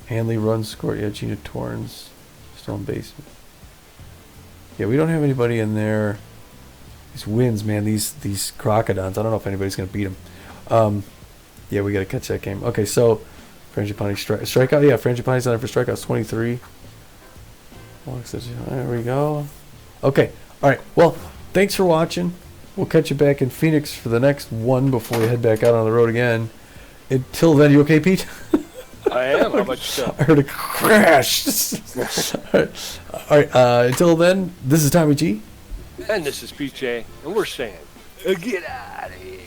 Speaker 1: Hanley runs scored. Yeah, Gina Torrance still in basement. Yeah, we don't have anybody in there. These wins, man. These Crocodons. I don't know if anybody's gonna beat them. Yeah, we gotta catch that game. Okay, so Frangipani strikeout. Yeah, Frangipani's on there for strikeouts 23. There we go. Okay. All right. Well, thanks for watching. We'll catch you back in Phoenix for the next one before we head back out on the road again. Until then, you okay, Pete?
Speaker 2: I am. How about yourself?
Speaker 1: I heard a crash. All right. Until then, this is Tommy G.
Speaker 2: And this is PJ, and we're saying, get out of here.